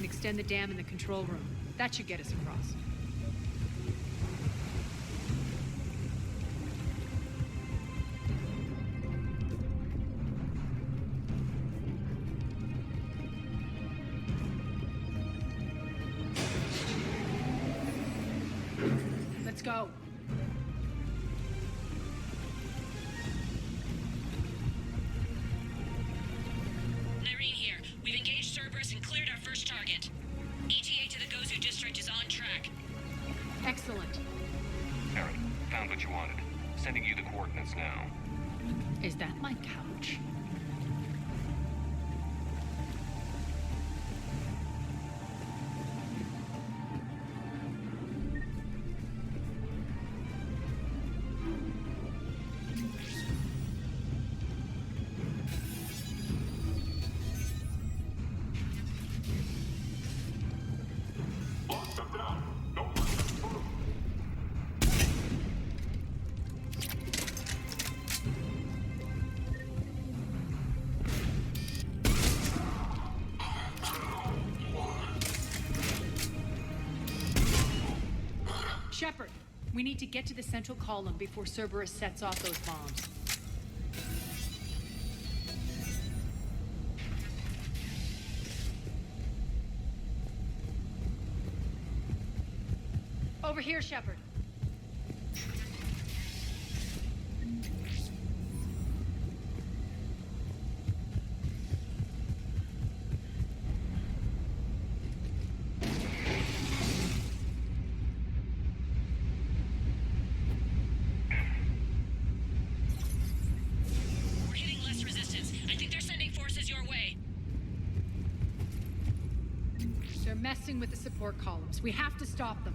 can extend the dam in the control room. That should get us across. Let's go. Irene here. We've engaged Cerberus and cleared our first target. ETA to the Gozu district is on track. Excellent. Aaron, found what you wanted. Sending you the coordinates now. Is that my couch? Shepard, we need to get to the central column before Cerberus sets off those bombs. Over here, Shepard. We're hitting less resistance. I think they're sending forces your way. They're messing with the support columns. We have to stop them.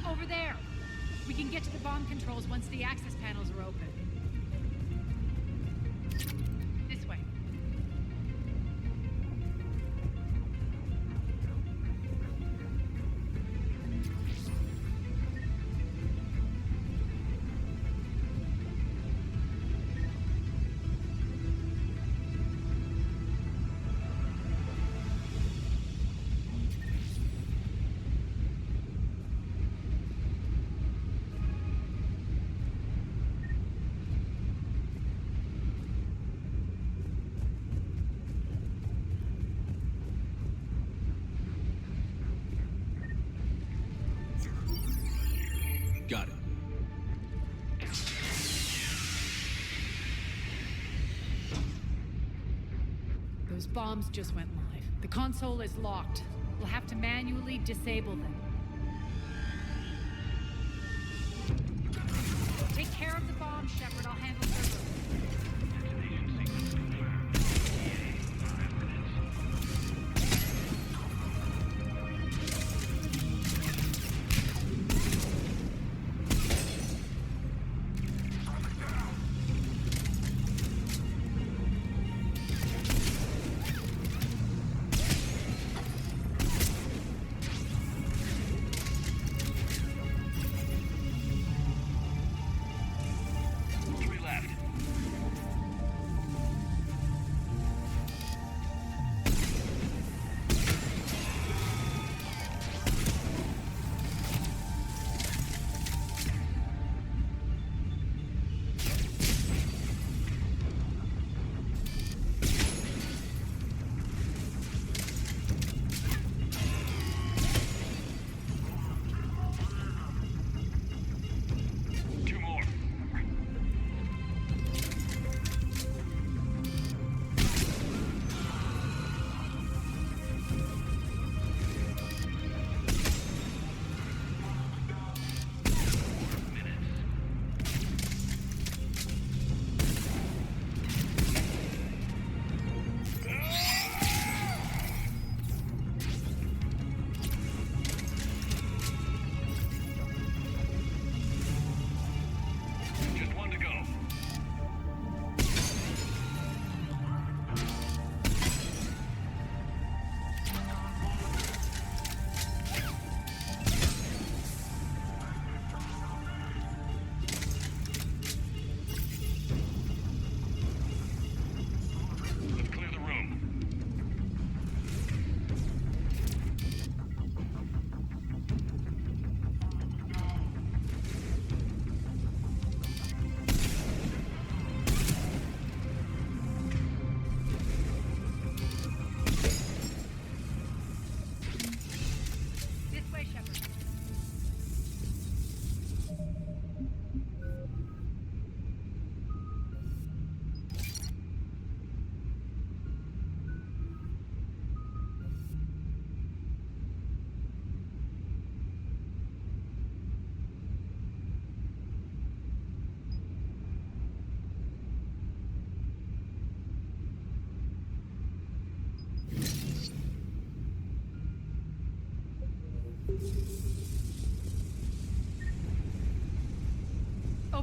Over there! We can get to the bomb controls once the access panels are open. This way. Got it. Those bombs just went live. The console is locked. We'll have to manually disable them. Take care of the bomb, Shepard. I'll handle Cerberus. Three left.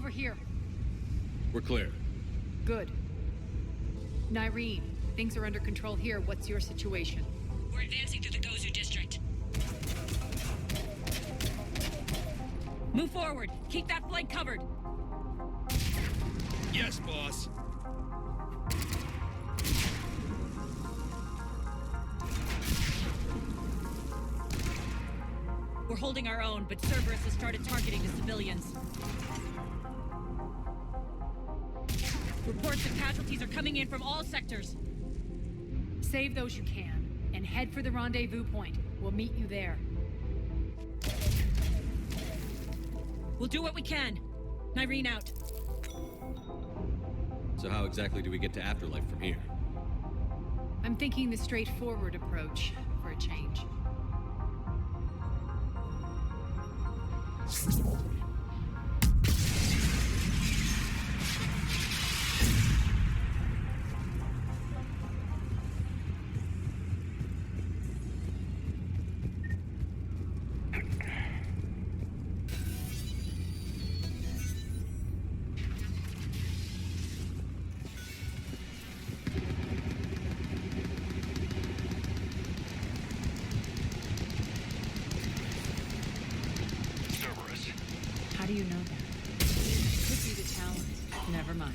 over here. We're clear. Good. Nyreen, things are under control here. What's your situation? We're advancing through the Gozu district. Move forward. Keep that flank covered. Yes, boss. We're holding our own, but Cerberus has started targeting the civilians. Reports of casualties are coming in from all sectors. Save those you can, and head for the rendezvous point. We'll meet you there. We'll do what we can. Nyreen out. So how exactly do we get to Afterlife from here? I'm thinking the straightforward approach for a change. Cerberus. How do you know that? Could be the talent. Never mind.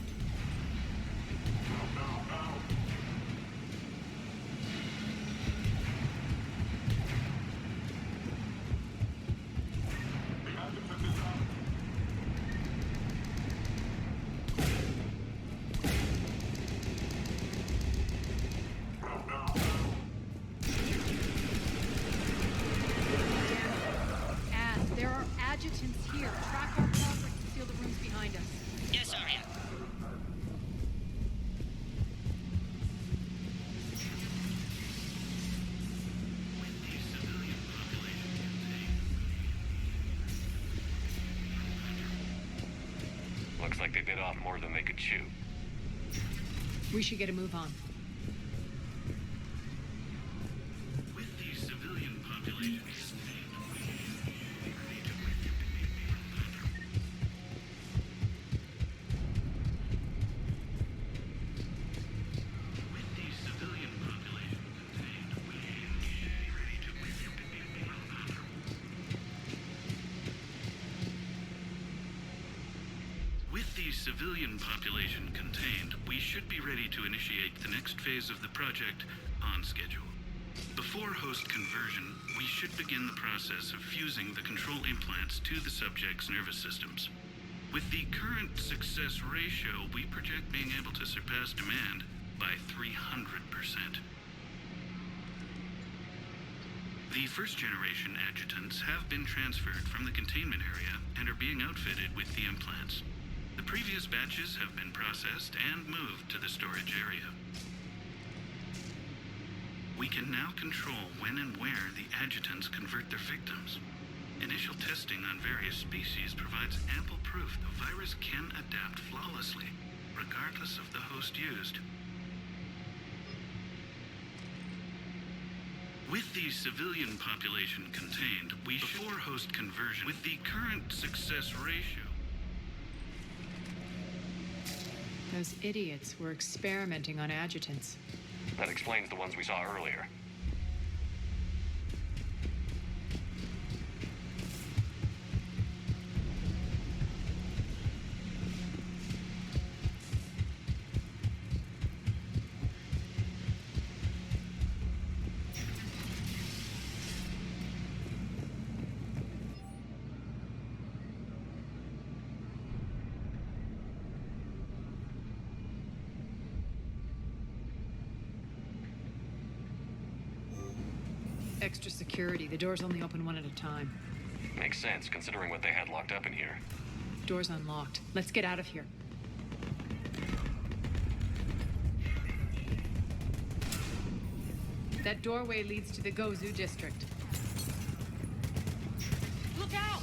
There are adjutants here. Track our progress and seal the rooms behind us. Yes, Arya. Looks like they bit off more than they could chew. We should get a move on. With the civilian population civilian population contained, we should be ready to initiate the next phase of the project on schedule. Before host conversion, we should begin the process of fusing the control implants to the subject's nervous systems. With the current success ratio, we project being able to surpass demand by 300%. The first-generation adjutants have been transferred from the containment area and are being outfitted with the implants. The previous batches have been processed and moved to the storage area. We can now control when and where the adjutants convert their victims. Initial testing on various species provides ample proof the virus can adapt flawlessly, regardless of the host used. With the civilian population contained, we before host conversion, with the current success ratio. Those idiots were experimenting on adjutants. That explains the ones we saw earlier. Extra security. The doors only open one at a time. Makes sense, considering what they had locked up in here. Door's unlocked. Let's get out of here. That doorway leads to the Gozu district. Look out!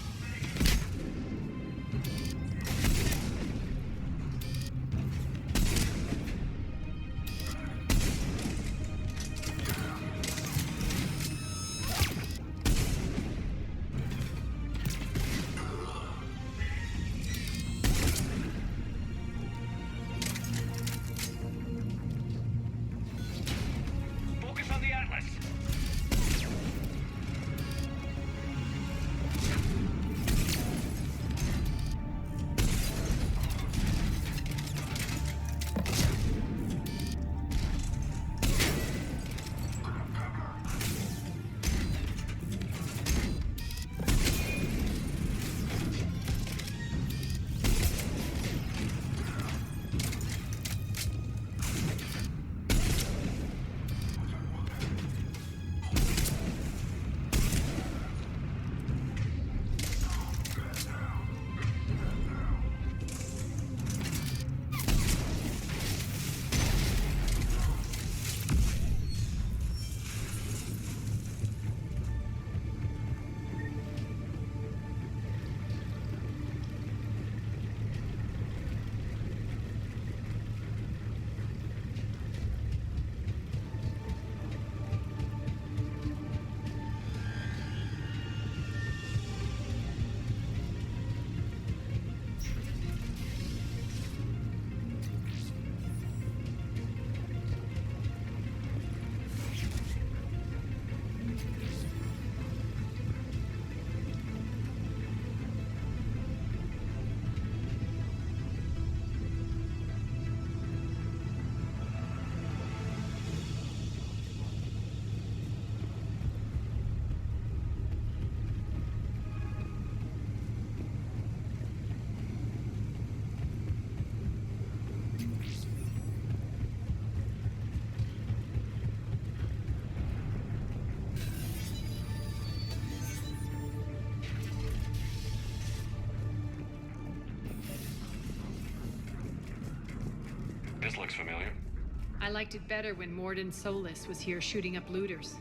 I liked it better when Morden Solis was here shooting up looters.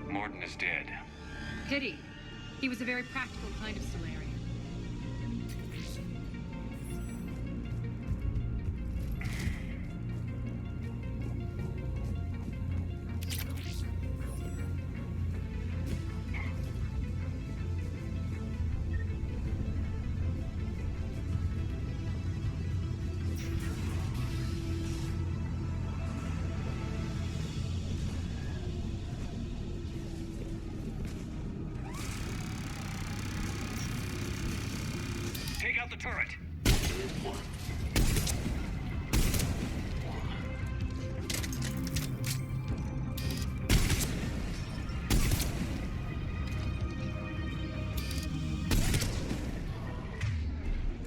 Morden is dead. Pity. He was a very practical kind of Solarian. Take out the turret!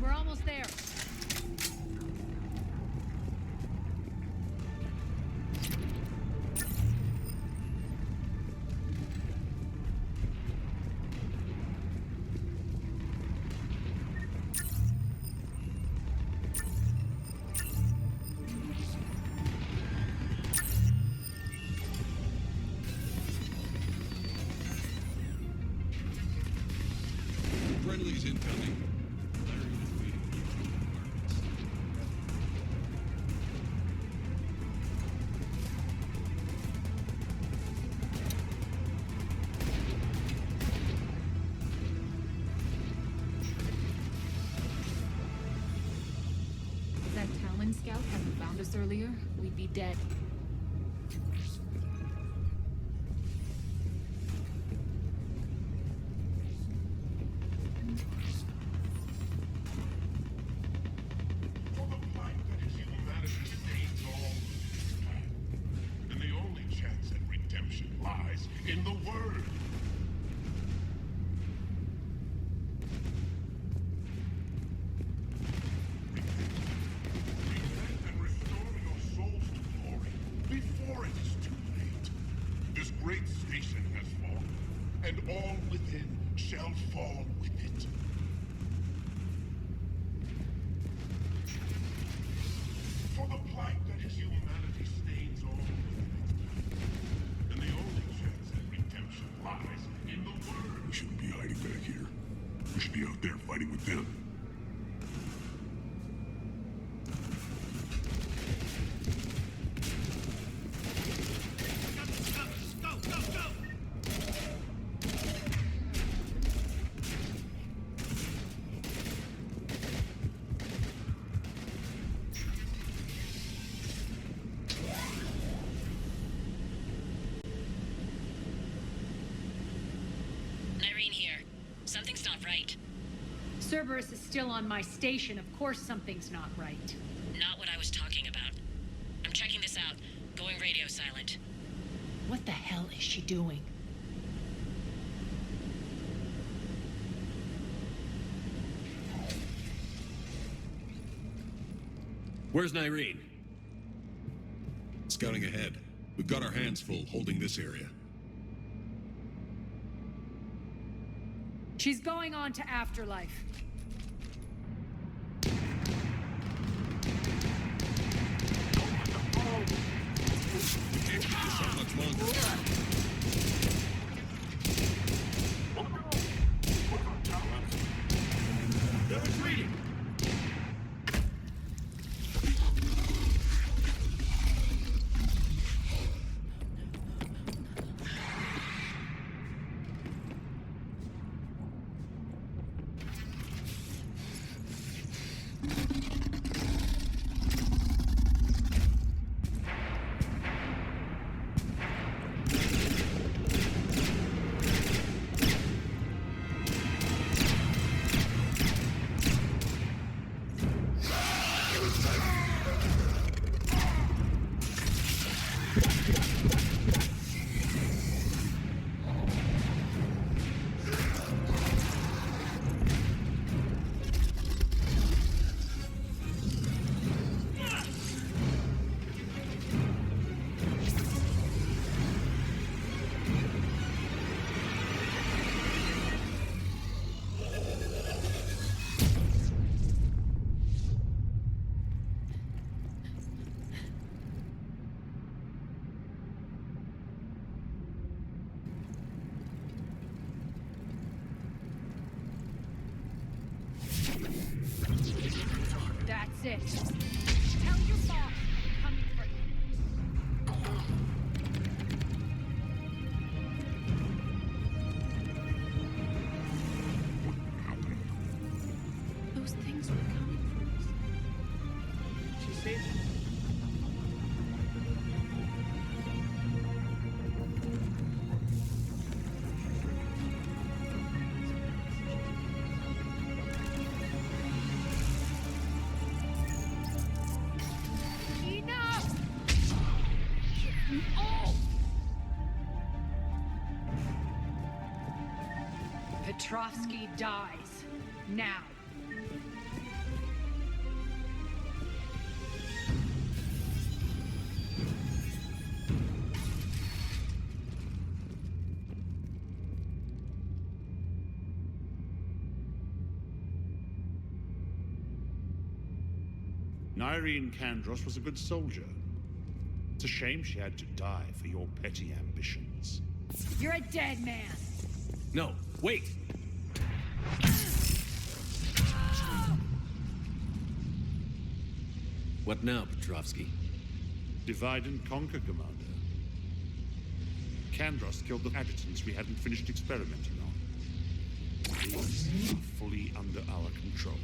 We're almost there. Friendlies incoming. Larry is waiting for apartments. If that Talon scout hadn't found us earlier, we'd be dead. For the plight that is humanity stains all. And the only chance at redemption lies in the Word. Repent and restore your souls to glory before it is too late. This great station has fallen, and all within shall fall with it. For the plight that is humanity stains all and the only chance at redemption lies in the Word. We shouldn't be hiding back here. We should be out there fighting with them. Irene here. Something's not right. Cerberus is still on my station. Of course something's not right. Not what I was talking about. I'm checking this out. Going radio silent. What the hell is she doing? Where's Nyreen? Scouting ahead. We've got our hands full holding this area. She's going on to Afterlife. We can't keep this up much longer. They're retreating! Petrovsky dies. Now. Irene Kandros was a good soldier. It's a shame she had to die for your petty ambitions. You're a dead man. No, wait! What now, Petrovsky? Divide and conquer, Commander. Kandros killed the adjutants we hadn't finished experimenting on. These are fully under our control.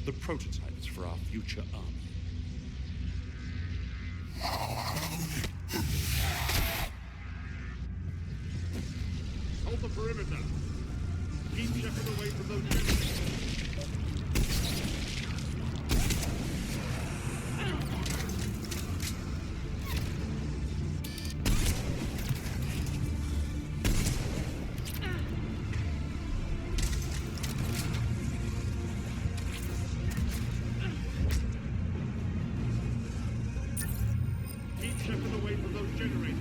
The prototypes for our future army. Hold the perimeter. Keep Shepard away from those generators. Keep Shepard away from those generators.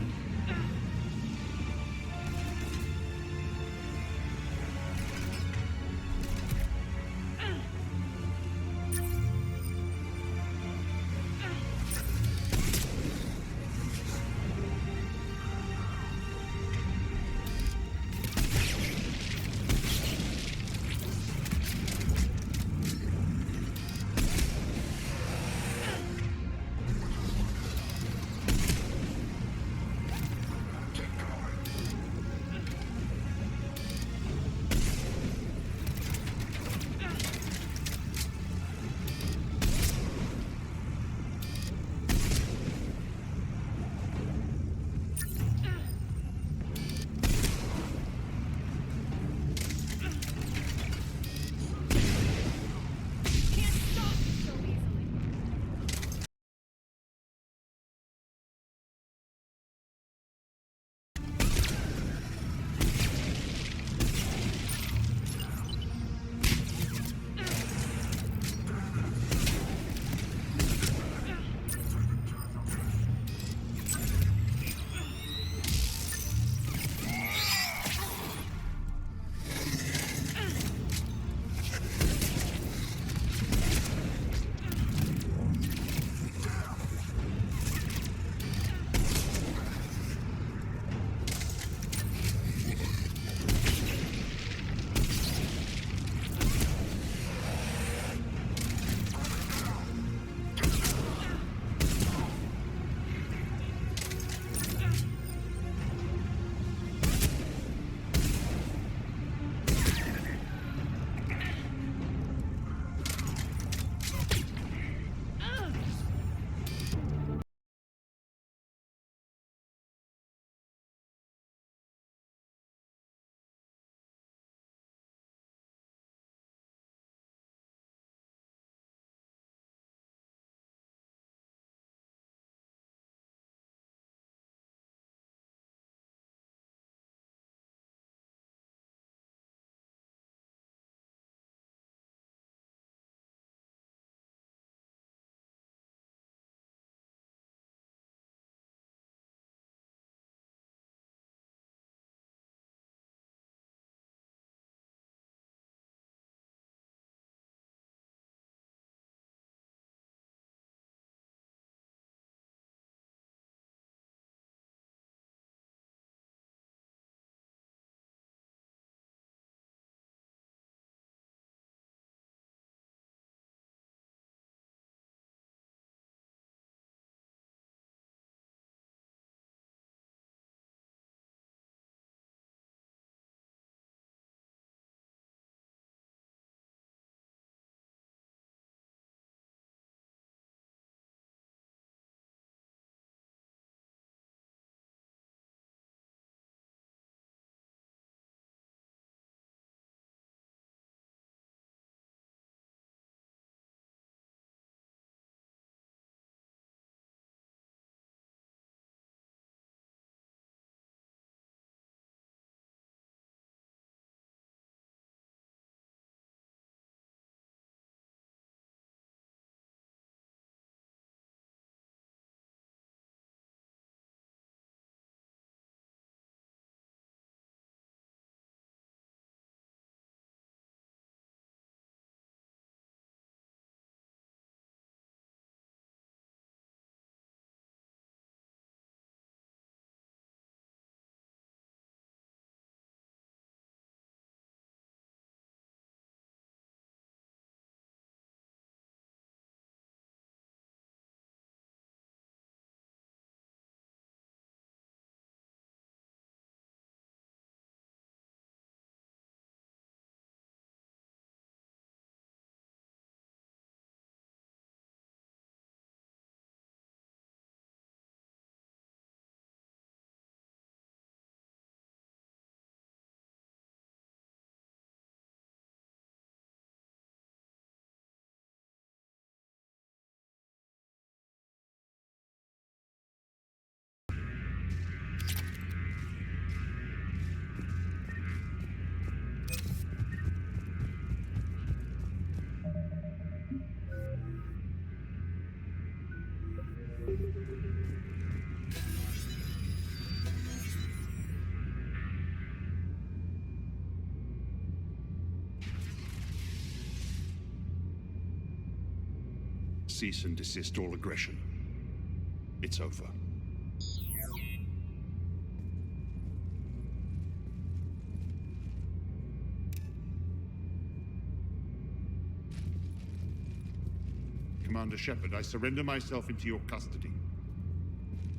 cease and desist all aggression. It's over. Commander Shepard, I surrender myself into your custody.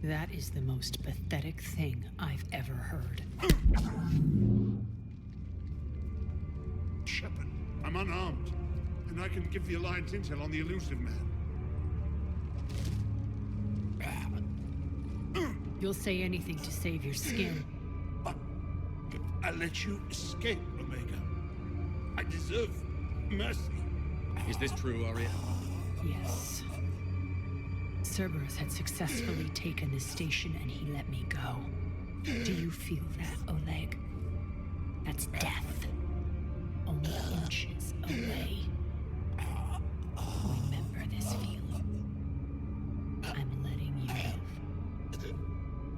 That is the most pathetic thing I've ever heard. Shepard, I'm unarmed, and I can give the Alliance intel on the elusive man. You'll say anything to save your skin. I let you escape, Omega. I deserve mercy. Is this true, Arya? Yes. Cerberus had successfully taken this station and he let me go. Do you feel that, Oleg? That's death. Only inches away. Remember this feeling. I'm letting you live.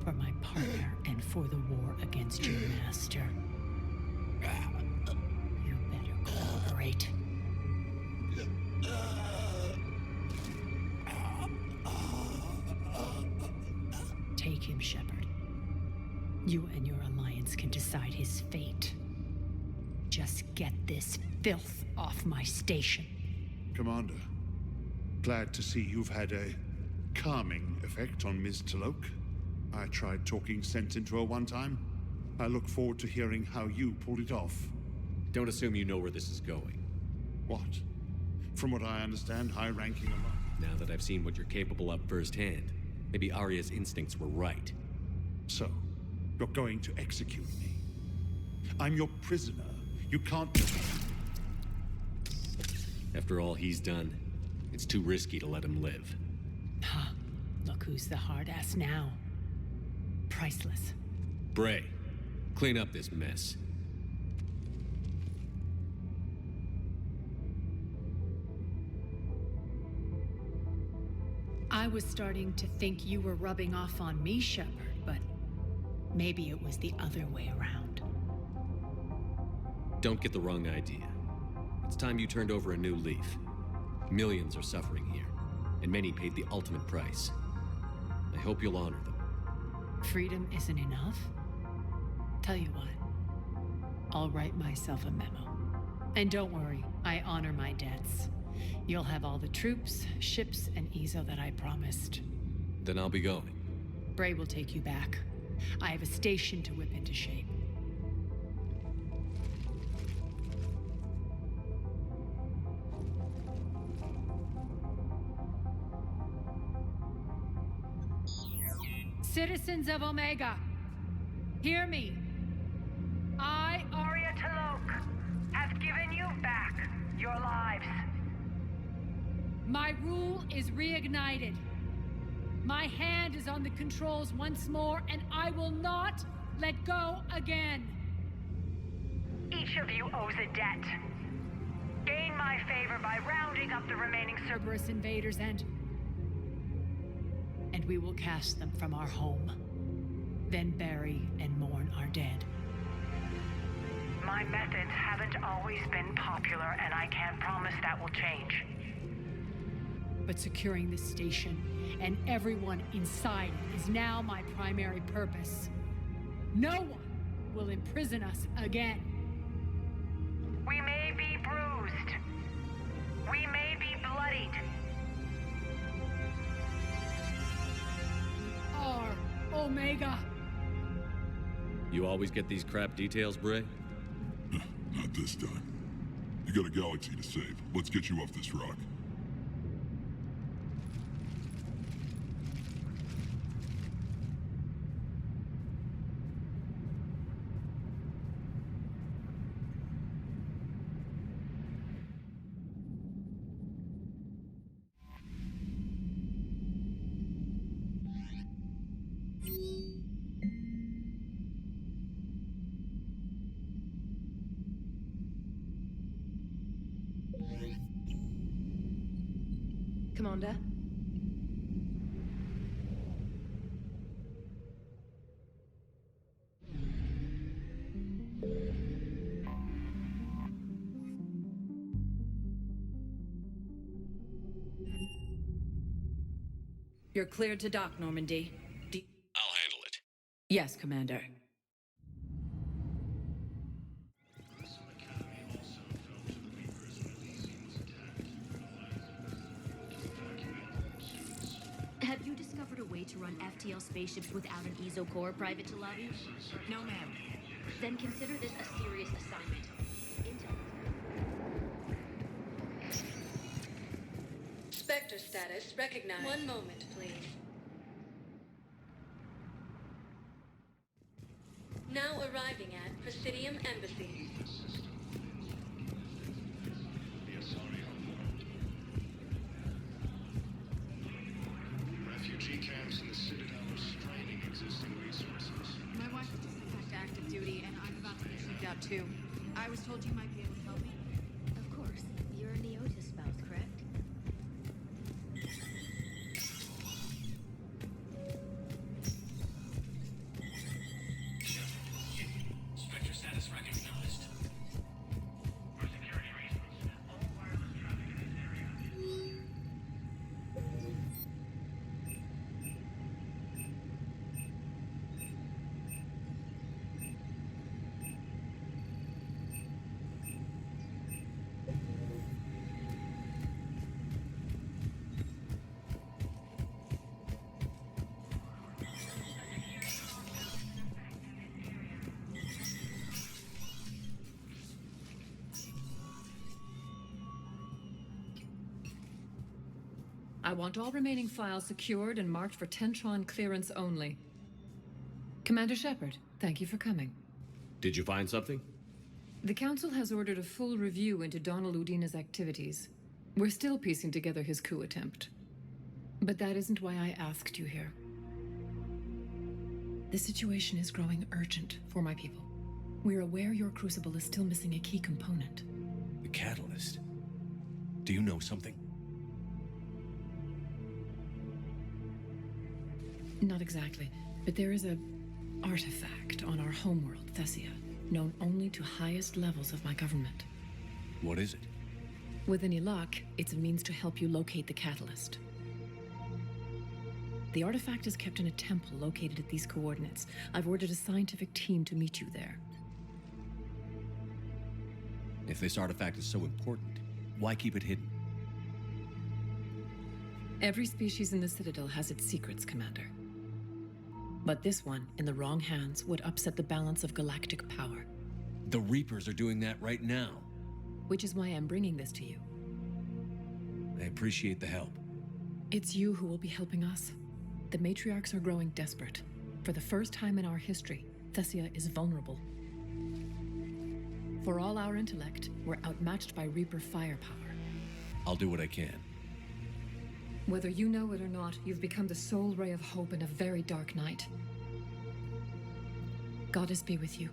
For my partner and for the war against your master. You better cooperate. Take him, Shepard. You and your alliance can decide his fate. Just get this filth off my station. Commander, glad to see you've had a calming effect on Ms. Talok. I tried talking sense into her one time. I look forward to hearing how you pulled it off. Don't assume you know where this is going. What? From what I understand, high-ranking alliance. Now that I've seen what you're capable of firsthand, maybe Arya's instincts were right. So, you're going to execute me. I'm your prisoner. You can't... After all he's done, it's too risky to let him live. Huh. Look who's the hard ass now. Priceless. Bray, clean up this mess. I was starting to think you were rubbing off on me, Shepard, but maybe it was the other way around. Don't get the wrong idea. It's time you turned over a new leaf. Millions are suffering here, and many paid the ultimate price. I hope you'll honor them. Freedom isn't enough? Tell you what, I'll write myself a memo. And don't worry, I honor my debts. You'll have all the troops, ships, and Ezo that I promised. Then I'll be going. Bray will take you back. I have a station to whip into shape. Citizens of Omega, hear me. I, Arya Talok, have given you back your lives. My rule is reignited. My hand is on the controls once more, and I will not let go again. Each of you owes a debt. Gain my favor by rounding up the remaining Cerberus invaders and we will cast them from our home. Then bury and mourn our dead. My methods haven't always been popular, and I can't promise that will change. But securing this station and everyone inside it is now my primary purpose. No one will imprison us again. We may be bruised. We may be bloodied. Our Omega. You always get these crap details, Bray? Not this time. You got a galaxy to save. Let's get you off this rock. Commander? You're cleared to dock, Normandy. I'll handle it. Yes, Commander. Have you discovered a way to run FTL spaceships without an ESO core, Private Talavi? No, ma'am. Then consider this a serious assignment. Spectre status recognized. One moment, please. Now arriving at Presidium Embassy. Refugee camps in the Citadel are straining existing resources. My wife was just sent back to active duty, and I'm about to get shipped out too. I was told you might be able to help me. Of course. You're a Neotis spouse, correct? Spectre status recognized. For security reasons, all wireless traffic in this area. I want all remaining files secured and marked for Tentron clearance only. Commander Shepard, thank you for coming. Did you find something? The Council has ordered a full review into Donald Udina's activities. We're still piecing together his coup attempt. But that isn't why I asked you here. The situation is growing urgent for my people. We're aware your crucible is still missing a key component. The catalyst. Do you know something? Not exactly, but there is a artifact on our homeworld, Thesia, known only to highest levels of my government. What is it? With any luck, it's a means to help you locate the catalyst. The artifact is kept in a temple located at these coordinates. I've ordered a scientific team to meet you there. If this artifact is so important, why keep it hidden? Every species in the Citadel has its secrets, Commander. But this one, in the wrong hands, would upset the balance of galactic power. The Reapers are doing that right now. Which is why I'm bringing this to you. I appreciate the help. It's you who will be helping us. The matriarchs are growing desperate. For the first time in our history, Thesia is vulnerable. For all our intellect, we're outmatched by Reaper firepower. I'll do what I can. Whether you know it or not, you've become the sole ray of hope in a very dark night. Goddess be with you.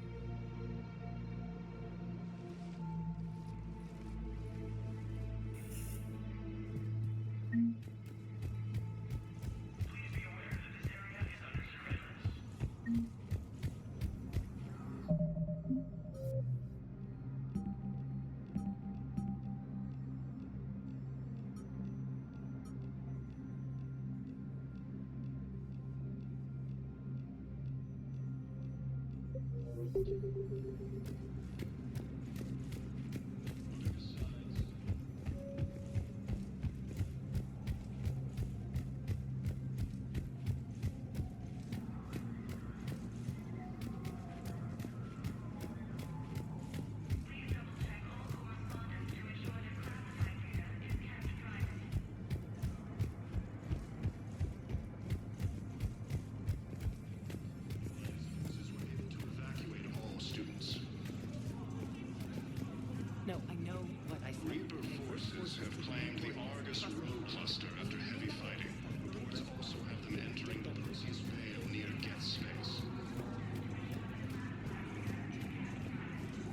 No, I know what I said. Reaper forces have claimed the Argus Road cluster after heavy fighting. Reports also have them entering the Perseus Vale near Geth space.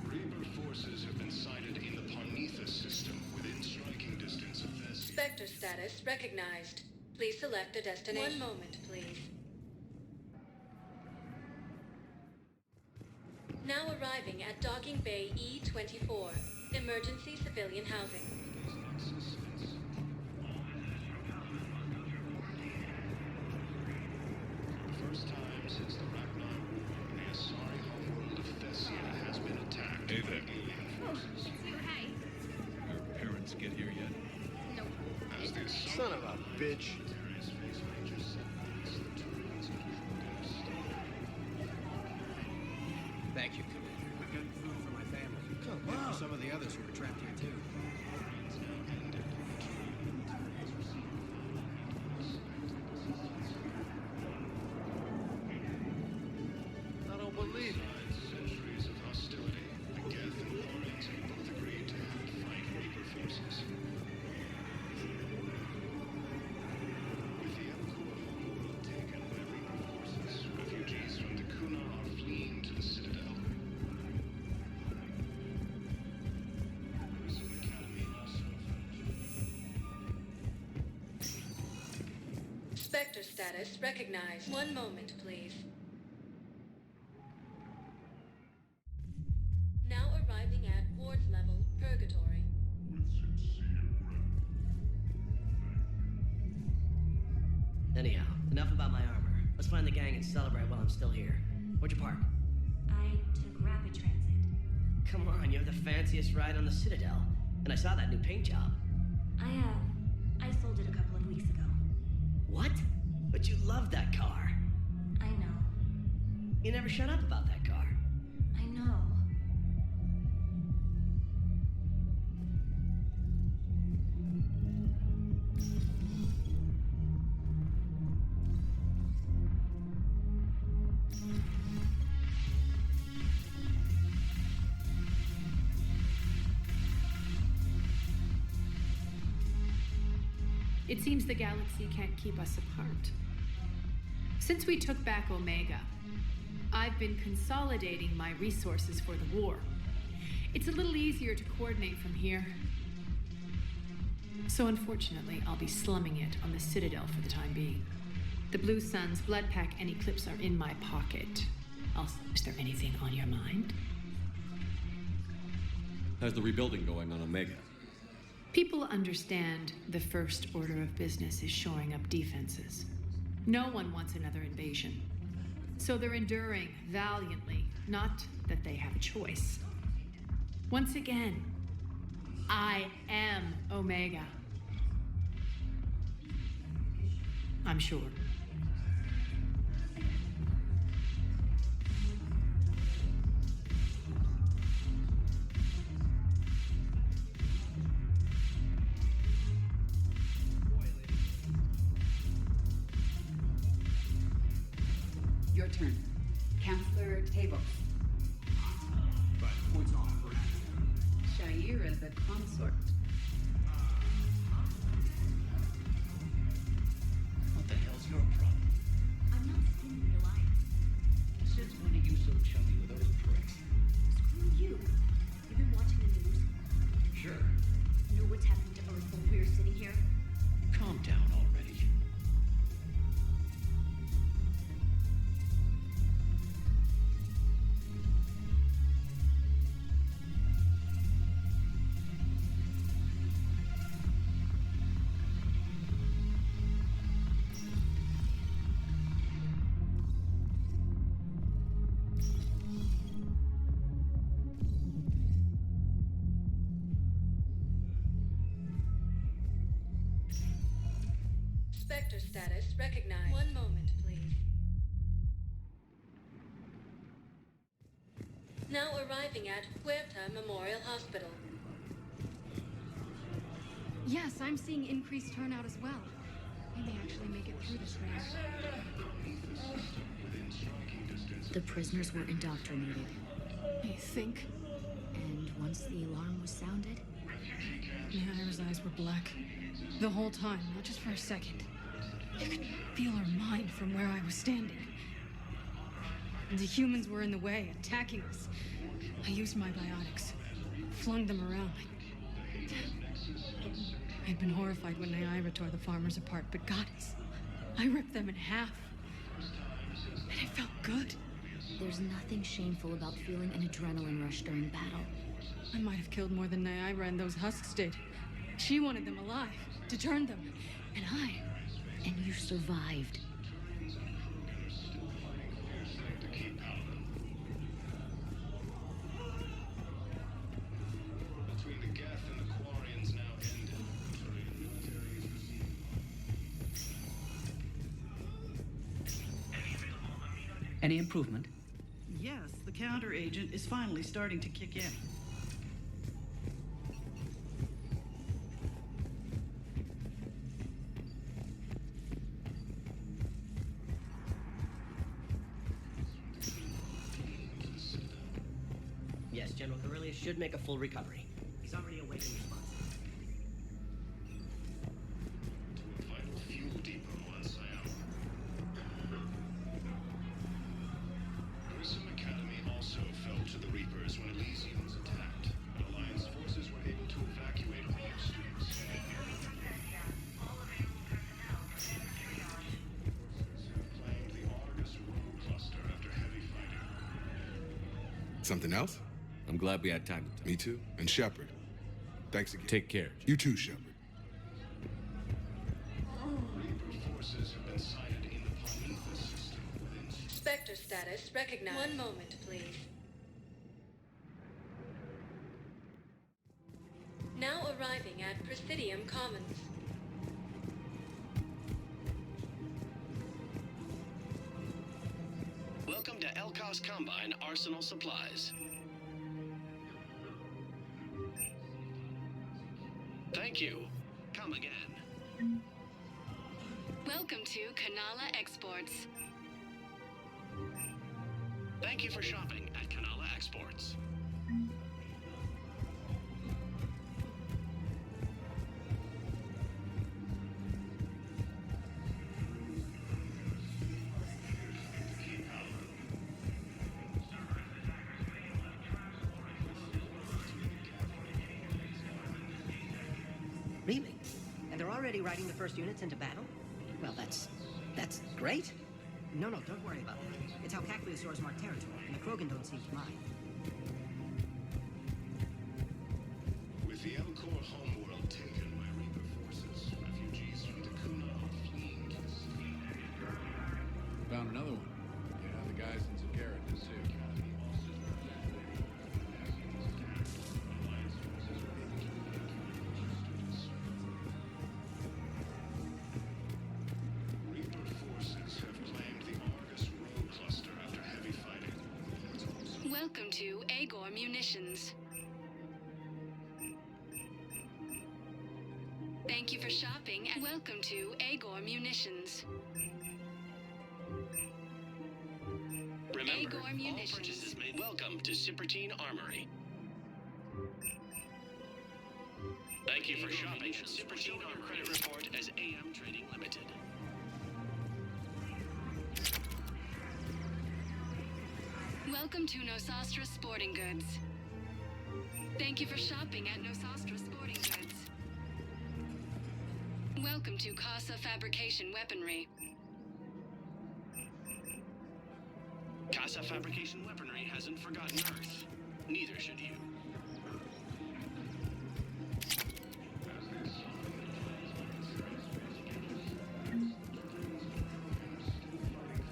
Reaper forces have been sighted in the Parnithus system within striking distance of Thesia. Spectre status recognized. Please select a destination. One moment, please. Now arriving at Docking Bay E-24. Emergency civilian housing. Hey there. Oh, it's you. Hey. Your parents get here yet? Nope. Son of a bitch. Thank you, Commander. I've got food for my family. Come And on. for some of the others who are trapped here, too. I don't believe it. Centuries of hostility. The Geth and Lawrence have both agreed to fight Reaper forces. With the Ep.12 homeworld taken by Reaper forces, refugees from the Kuna are fleeing to the Citadel. Some academy also Spectre status recognized. One moment, please. Now arriving at ward level, Purgatory. with sincere Anyhow, enough about my armor. Let's find the gang and celebrate while I'm still here. Where'd you park? I took rapid transit. Come on, you have the fanciest ride on the Citadel. And I saw that new paint job. I sold it a couple of weeks ago. What? But you loved that car. I know. You never shut up about that car. I know. It seems the galaxy can't keep us apart. Since we took back Omega, I've been consolidating my resources for the war. It's a little easier to coordinate from here. So unfortunately, I'll be slumming it on the Citadel for the time being. The Blue Suns, Blood Pack, and Eclipse are in my pocket. Also, is there anything on your mind? How's the rebuilding going on Omega? People understand the first order of business is shoring up defenses. No one wants another invasion. So they're enduring valiantly, not that they have a choice. Once again, I am Omega. I'm sure. Your turn. Counselor Table. 5 points off for Shaira the consort. What the hell's your problem? I'm not skinny alive. Since when are you so chummy with those pricks? Screw you. You've been watching the news. Sure. Know what's happening to Earth while we're sitting here? Calm down already. Spectre status recognized. One moment, please. Now arriving at Huerta Memorial Hospital. Yes, I'm seeing increased turnout as well. We may actually make it through this round. The prisoners were indoctrinated. You think? And once the alarm was sounded, Naira's eyes were black. The whole time, not just for a second. I could feel her mind from where I was standing. The humans were in the way, attacking us. I used my biotics, flung them around. I'd been horrified when Naira tore the farmers apart, but goddess, I ripped them in half. And it felt good. there's nothing shameful about feeling an adrenaline rush during battle. I might have killed more than Naira and those husks did. She wanted them alive, to turn them, and I... And you survived. Any improvement? Yes, the counter-agent is finally starting to kick in. Yes, General Corellius should make a full recovery. He's already awake and responsive. To a vital fuel depot on Siam. Grissom Academy also fell to the Reapers when Elysium was attacked, but Alliance forces were able to evacuate all students. Claimed the Argus road cluster after heavy fighting. Something else? I'm glad we had time to talk. Me too. And Shepard. Thanks again. Take care. You too, Shepard. Reaper forces have been sighted in the Prometheus system within... Spectre status recognized. One moment, please. Now arriving at Presidium Commons. Welcome to Elkos Combine Arsenal Supplies. Thank you. Come again. Welcome to Kanala Exports. Thank you for shopping at Kanala Exports. Really? And they're already riding the first units into battle? Well, that's great. No, don't worry about that. It's how Cacliosaurs mark territory, and the Krogan don't seem to mind. With the Elcor homeworld taken by Reaper forces, refugees from Dakuna are fleeing to the sea. Found another one. Yeah, the guys in Zakara did too. Reaper forces have claimed the Argus road cluster after heavy fighting. Welcome to Agor Munitions. Thank you for shopping and welcome to Agor Munitions. Remember, Agor all Munitions. purchases made. Welcome to Cipertine Armory. Thank you for shopping at Cipertine Armory. Credit report as AM Trading Limited. Welcome to Nosastra Sporting Goods. Thank you for shopping at Nosastra Sporting Goods. Welcome to Casa Fabrication Weaponry. Casa Fabrication Weaponry hasn't forgotten Earth. Neither should you.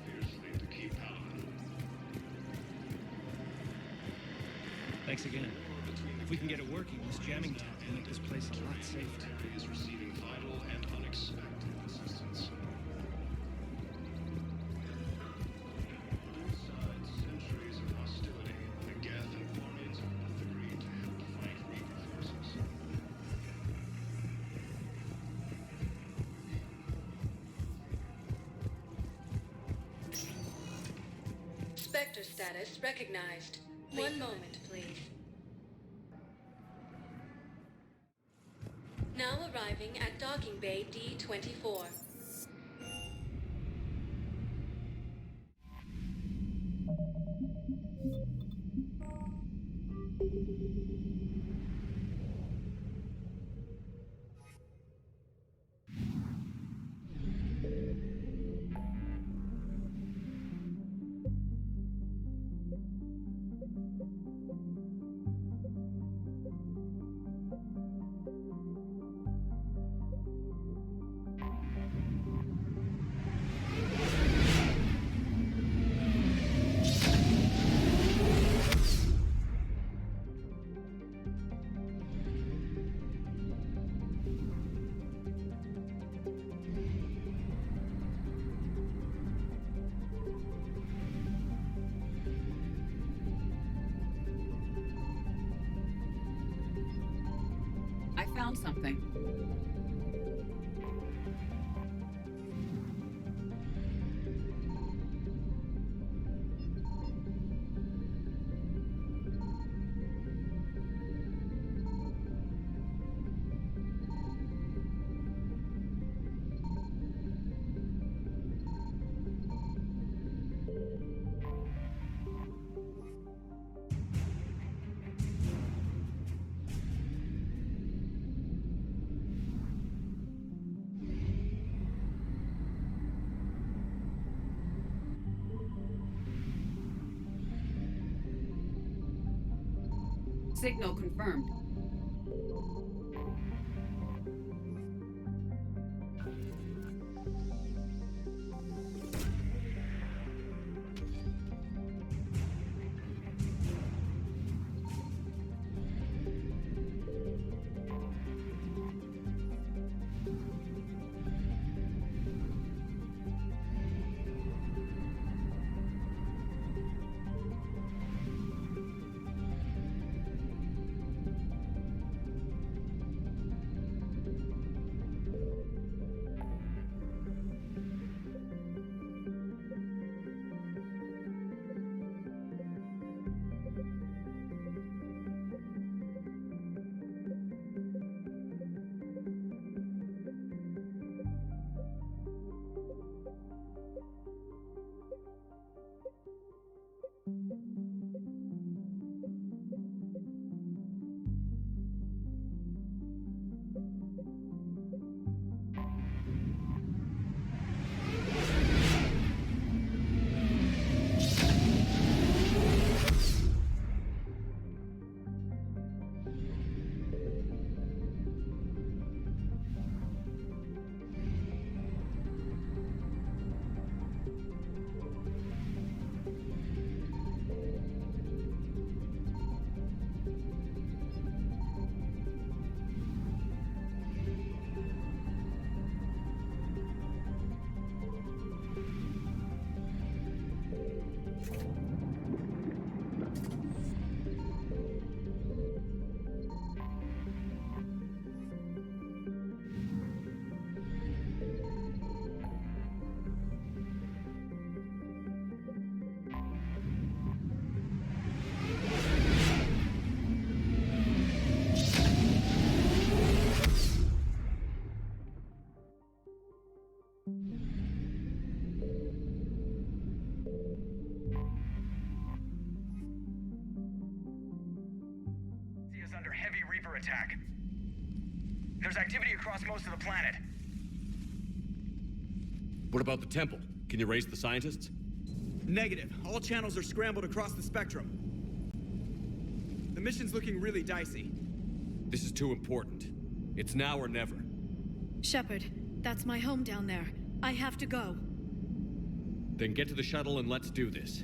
Fiercely to keep Paladin. Thanks again. If we can get it working, this jamming tech will make this place a lot safer. Military is receiving vital and unexpected assistance. Besides centuries of hostility, the Geth and Quarians have both agreed to help fight Reaper forces. Spectre status recognized. One moment, please. Now arriving at Docking Bay D-24. found something. Signal confirmed. Is under heavy Reaper attack. There's activity across most of the planet. What about the temple? Can you raise the scientists? Negative. All channels are scrambled across the spectrum. The mission's looking really dicey. This is too important. It's now or never. Shepard, that's my home down there. I have to go. Then get to the shuttle and let's do this.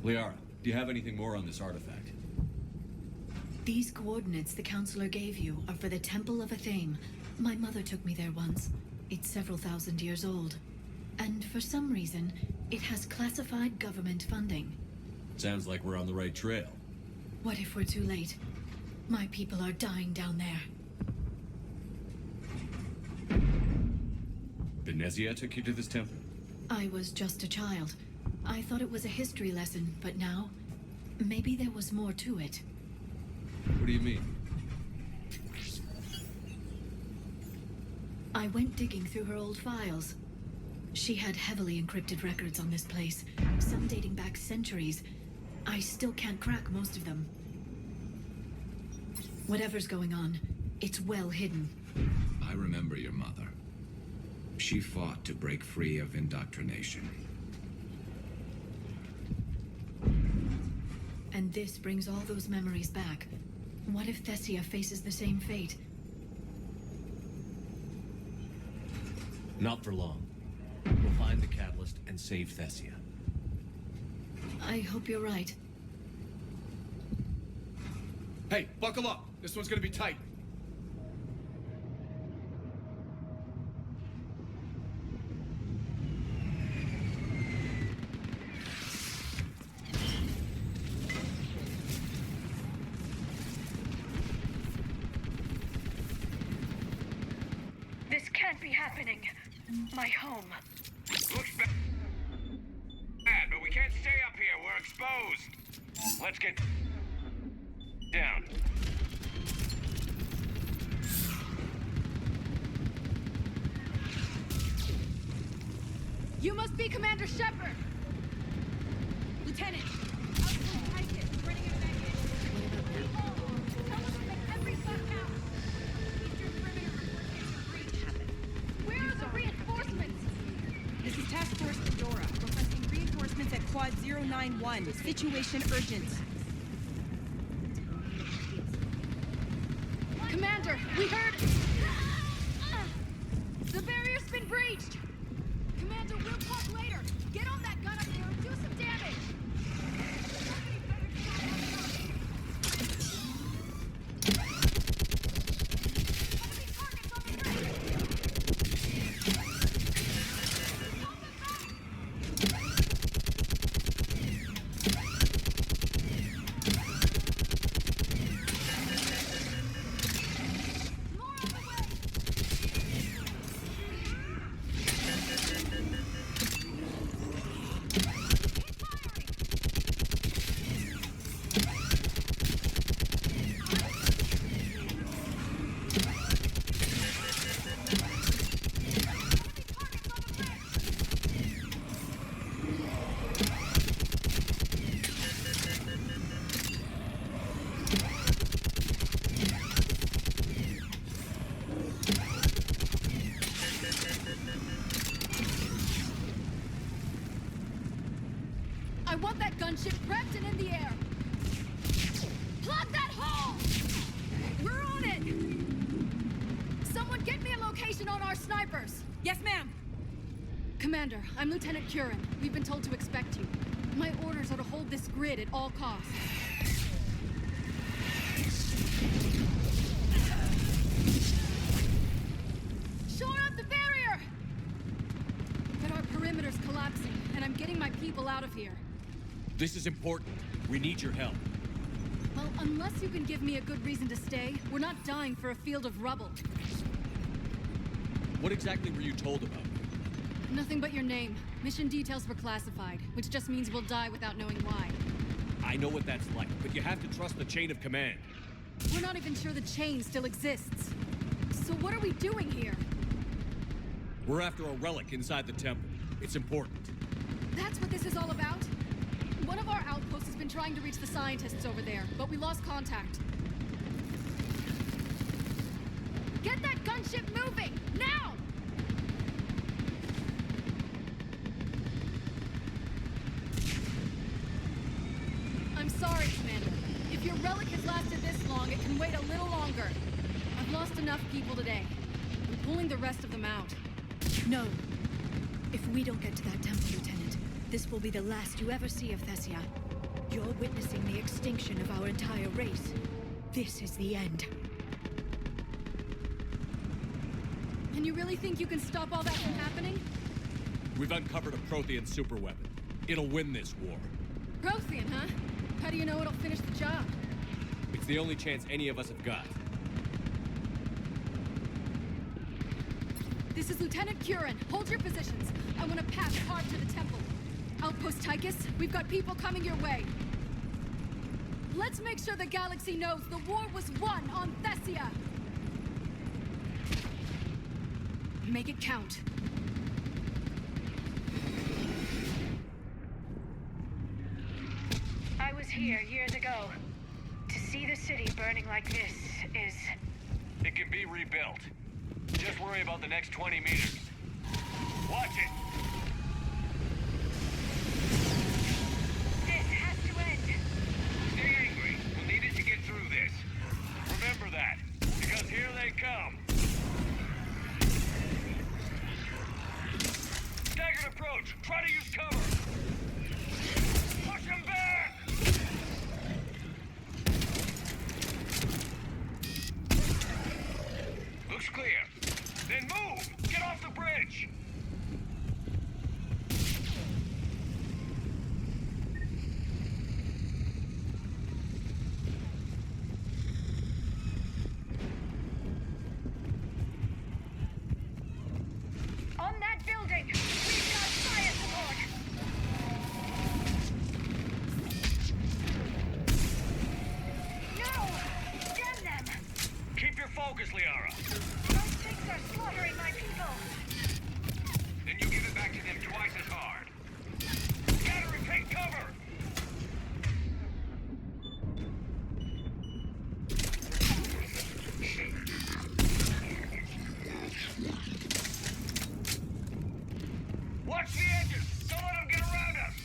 Liara, do you have anything more on this artifact? These coordinates the counselor gave you are for the Temple of Athame. My mother took me there once. It's several thousand years old. And for some reason, it has classified government funding. Sounds like we're on the right trail. What if we're too late? My people are dying down there. Thesia took you to this temple? I was just a child. I thought it was a history lesson, but now, maybe there was more to it. What do you mean? I went digging through her old files. She had heavily encrypted records on this place, some dating back centuries. I still can't crack most of them. Whatever's going on, it's well hidden. I remember your mother. She fought to break free of indoctrination. And this brings all those memories back. What if Thesia faces the same fate? Not for long. We'll find the catalyst and save Thesia. I hope you're right. Hey, buckle up. This one's gonna be tight. This can't be happening. My home. Looks bad, but we can't stay up here. We're exposed. Let's get down. You must be Commander Shepard! Lieutenant! Where are the reinforcements? This is Task Force Pandora, requesting reinforcements at Quad 091. Situation urgent. Commander, we heard... The barrier's been breached! Commander, we'll talk later. Get on that gun up there and do some damage! I want that gunship prepped and in the air. Plug that hole! We're on it! Someone get me a location on our snipers. Yes, ma'am. Commander, I'm Lieutenant Curran. We've been told to expect you. My orders are to hold this grid at all costs. Shore up the barrier! But our perimeter's collapsing, and I'm getting my people out of here. This is important. We need your help. Well, unless you can give me a good reason to stay, we're not dying for a field of rubble. What exactly were you told about me? Nothing but your name. Mission details were classified, which just means we'll die without knowing why. I know what that's like, but you have to trust the chain of command. We're not even sure the chain still exists. So what are we doing here? We're after a relic inside the temple. It's important. That's what this is all about? One of our outposts has been trying to reach the scientists over there, but we lost contact. Get that gunship moving! Now! I'm sorry, Commander. If your relic has lasted this long, it can wait a little longer. I've lost enough people today. I'm pulling the rest of them out. No. If we don't get to that temple, Lieutenant, this will be the last you ever see of Thesia. You're witnessing the extinction of our entire race. This is the end. And you really think you can stop all that from happening? We've uncovered a Prothean superweapon. It'll win this war. Prothean, huh? How do you know it'll finish the job? It's the only chance any of us have got. This is Lieutenant Curran. Hold your positions. I want to pass hard to the temple. Outpost Tychus, we've got people coming your way. Let's make sure the galaxy knows the war was won on Thesia. Make it count. I was here years ago. To see the city burning like this is... It can be rebuilt. Just worry about the next 20 meters. Watch it! This has to end. Stay angry. We'll need it to get through this. Remember that, because here they come. Staggered approach. Try to use cover. Push them back! Looks clear. Then move! Get off the bridge! On that building! We've got fire support! No! Damn them! Keep your focus, Liara. Those things are slaughtering my people! Then you give it back to them twice as hard. Scatter and take cover! Watch the edges! Don't let them get around us!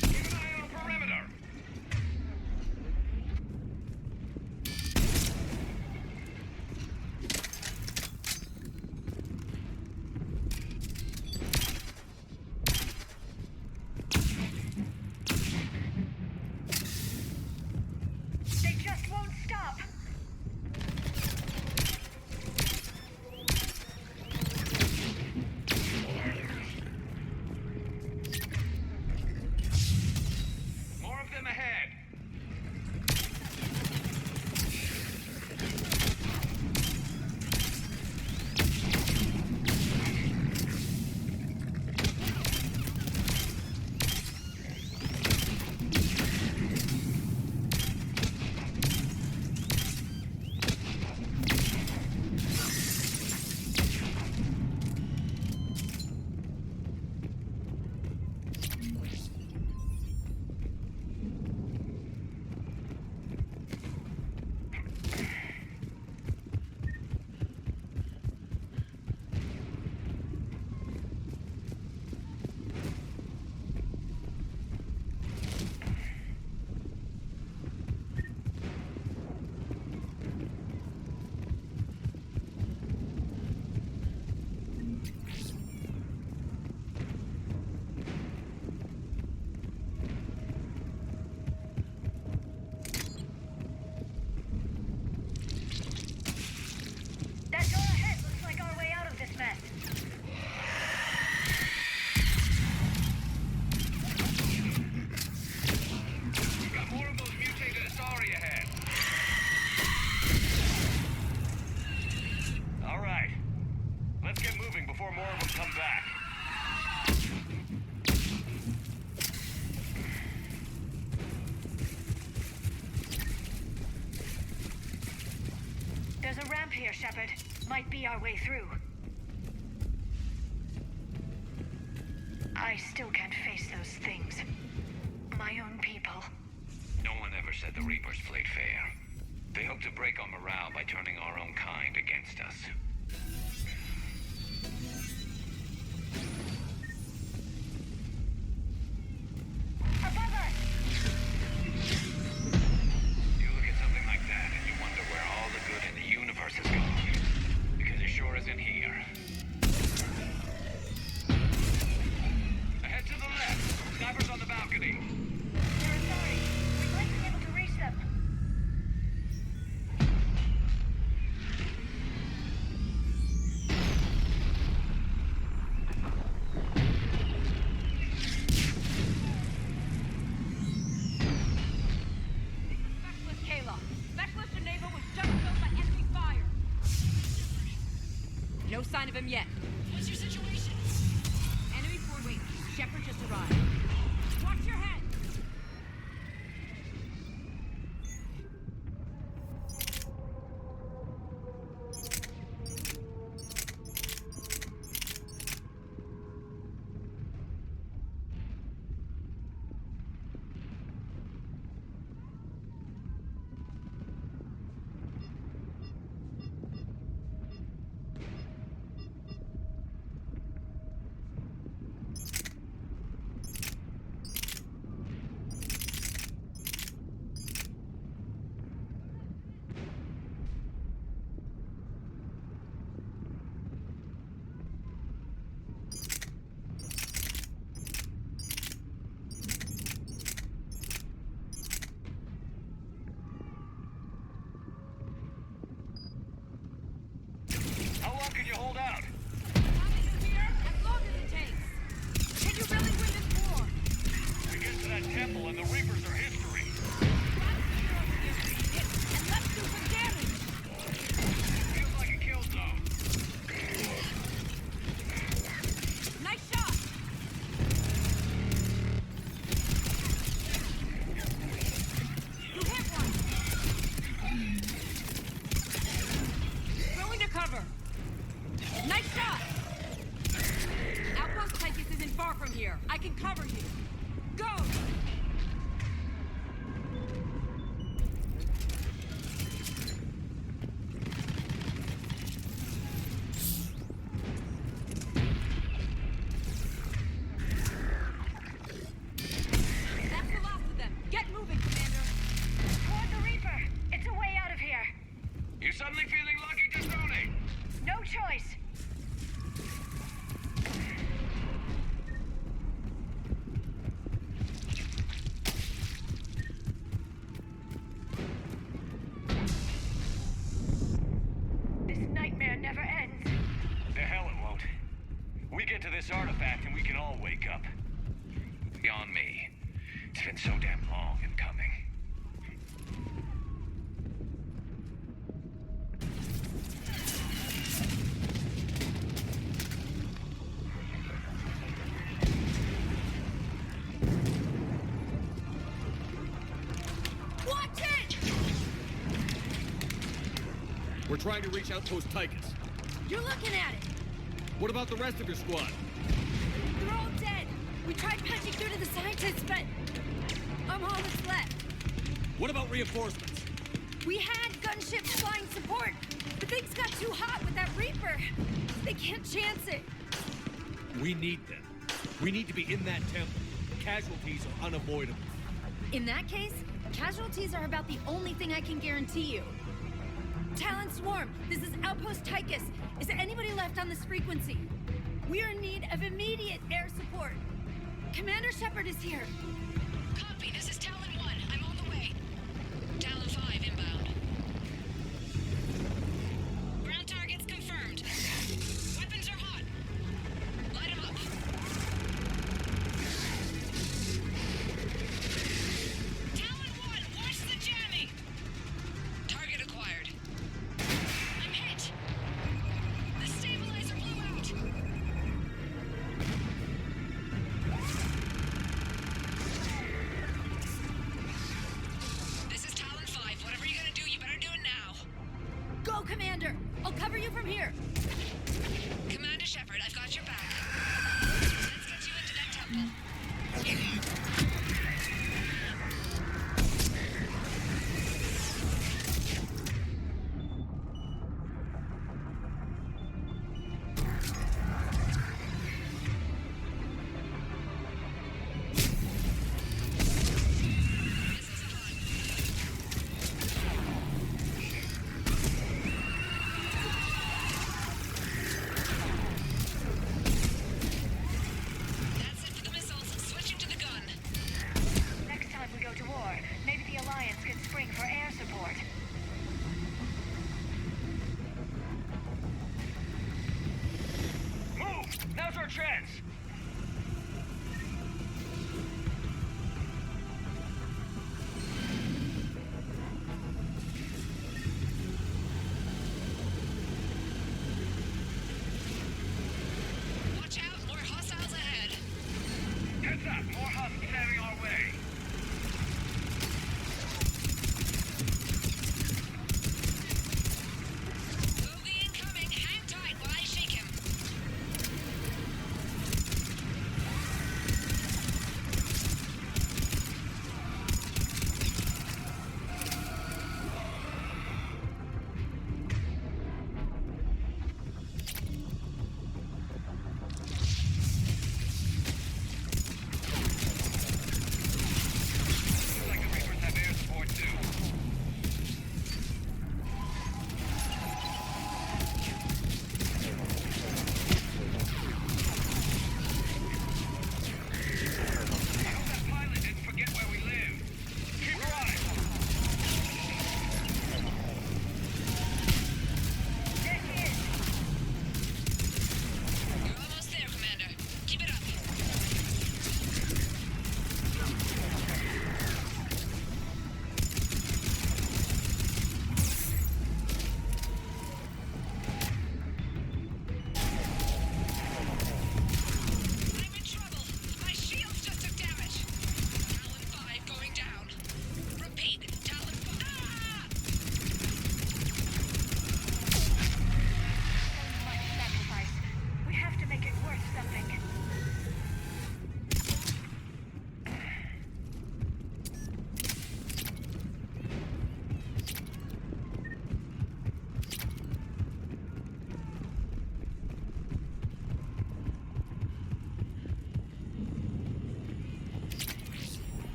Keep an eye on the perimeter! They just won't stop! More of them ahead! That door ahead looks like our way out of this mess. We've got more of those mutated Asari ahead. All right. Let's get moving before more of them come back. There's a ramp here, Shepard. Might be our way through. I still can't face those things. My own people. No one ever said the Reapers played fair. They hope to break our morale by turning our own kind against us. Above us! You look at something like that and you wonder where all the good in the universe has gone. Because it sure isn't here. Ahead to the left. Snipers on the balcony. They're inside. We might be able to reach them. Specialist Kayla. Specialist Geneva was just killed by enemy fire. No sign of him yet. What's your situation? Enemy forward wing. Shepard just arrived. Watch your head! How long can you hold out? As long as it takes. Can you really win this war? We get to that temple and the Reapers are history. And let's do some damage! Feels like a kill zone. Nice shot! You hit one! Going to cover! Nice shot! Outpost Titus isn't far from here. I can cover you. Go! That's the last of them. Get moving, Commander. Toward the Reaper. It's a way out of here. You suddenly feeling lucky to donate? No choice. This nightmare never ends. The hell it won't. We get to this artifact and we can all wake up. Beyond me. It's been so damn long in coming. Watch it! We're trying to reach Outpost Tychus. You're looking at it. What about the rest of your squad? They're all dead. We tried punching through to the scientists, but I'm all that's left. What about reinforcements? We had gunships flying support, but things got too hot with that Reaper. They can't chance it. We need them. We need to be in that temple. Casualties are unavoidable. In that case, casualties are about the only thing I can guarantee you. Talon Swarm, this is Outpost Tychus. Is there anybody left on this frequency? We are in need of immediate air support. Commander Shepard is here. Copy, this is Talon 1. I'm on the way. Talon 5 inbound. Ground targets confirmed. Weapons are hot. Light 'em up. Talon 1, watch the jamming! Target acquired. I'm hit! The stabilizer blew out! This is Talon 5. Whatever you're gonna do, you better do it now. Go, Commander! I'll cover you from here. Commander Shepard, I've got your back. Let's get you into that temple.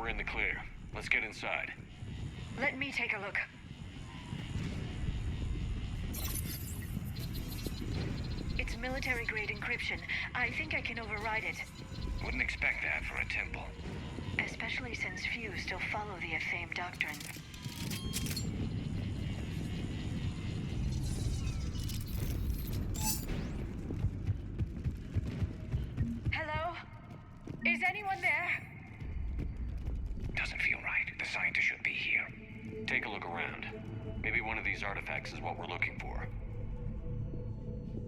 we're in the clear. Let's get inside. Let me take a look. It's military-grade encryption. I think I can override it. Wouldn't expect that for a temple. Especially since few still follow the Athame doctrine. Hello? Is anyone there? Doesn't feel right. The scientist should be here. Take a look around. Maybe one of these artifacts is what we're looking for.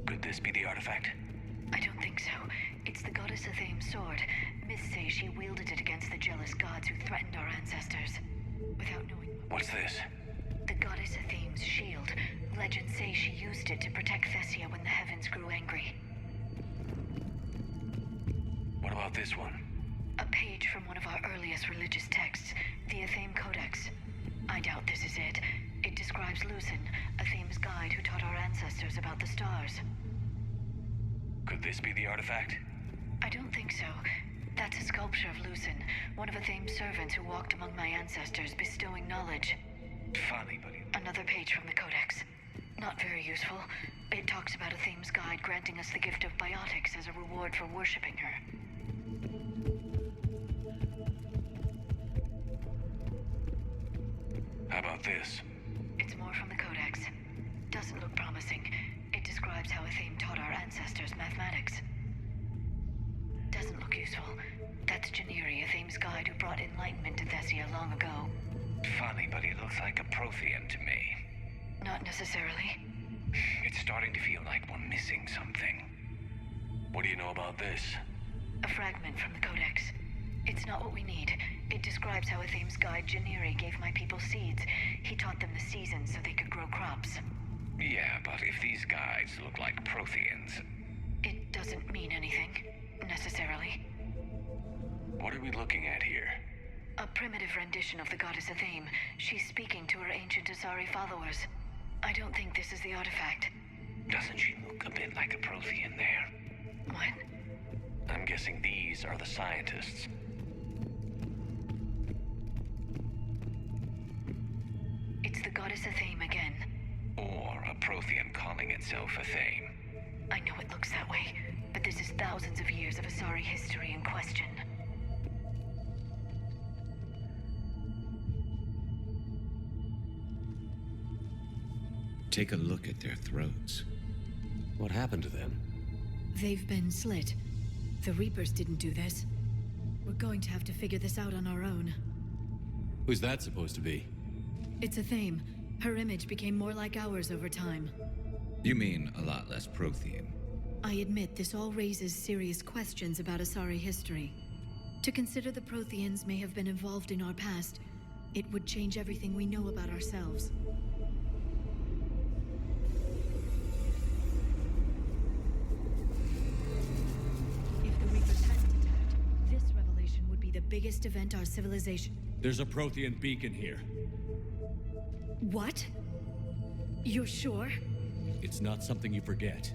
Could this be the artifact? I don't think so. It's the goddess Athame's sword. Myths say she wielded it against the jealous gods who threatened our ancestors. Without knowing... What's this? The goddess Athame's shield. Legends say she used it to protect Thesia when the heavens grew angry. What about this one? A page from one of our earliest religious texts, the Athame Codex. I doubt this is it. It describes Lucen, Athame's guide who taught our ancestors about the stars. Could this be the artifact? I don't think so. That's a sculpture of Lucen, one of Athame's servants who walked among my ancestors, bestowing knowledge. Funny, buddy. Another page from the Codex. Not very useful. It talks about Athame's guide granting us the gift of biotics as a reward for worshipping her. How about this? It's more from the Codex. Doesn't look promising. It describes how Athame taught our ancestors mathematics. Doesn't look useful. That's Janiri, Athame's guide who brought enlightenment to Thesia long ago. Funny, but he looks like a Prothean to me. Not necessarily. It's starting to feel like we're missing something. What do you know about this? A fragment from the Codex. It's not what we need. It describes how Athame's guide Janiri gave my people seeds. He taught them the seasons so they could grow crops. Yeah, but if these guides look like Protheans... It doesn't mean anything, necessarily. What are we looking at here? A primitive rendition of the goddess Athame. She's speaking to her ancient Asari followers. I don't think this is the artifact. Doesn't she look a bit like a Prothean there? What? I'm guessing these are the scientists. It's the goddess Athame again. Or a Prothean calling itself Athame. I know it looks that way, but this is thousands of years of Asari history in question. Take a look at their throats. What happened to them? They've been slit. The Reapers didn't do this. We're going to have to figure this out on our own. Who's that supposed to be? It's Athame. Her image became more like ours over time. You mean a lot less Prothean? I admit this all raises serious questions about Asari history. To consider the Protheans may have been involved in our past, it would change everything we know about ourselves. If the Reapers hadn't attacked, this revelation would be the biggest event our civilization... There's a Prothean beacon here. What? You're sure? It's not something you forget.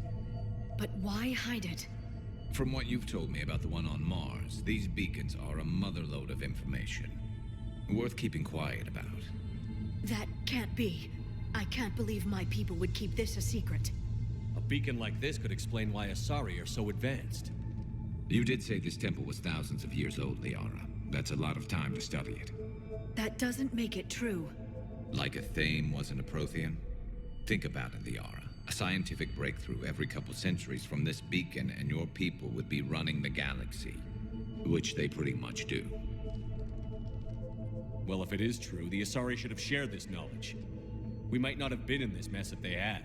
But why hide it? From what you've told me about the one on Mars, these beacons are a motherlode of information. Worth keeping quiet about. That can't be. I can't believe my people would keep this a secret. A beacon like this could explain why Asari are so advanced. You did say this temple was thousands of years old, Liara. That's a lot of time to study it. That doesn't make it true. Like Athame wasn't a Prothean? Think about it, Liara. A scientific breakthrough every couple centuries from this beacon and your people would be running the galaxy. Which they pretty much do. Well, if it is true, the Asari should have shared this knowledge. We might not have been in this mess if they had.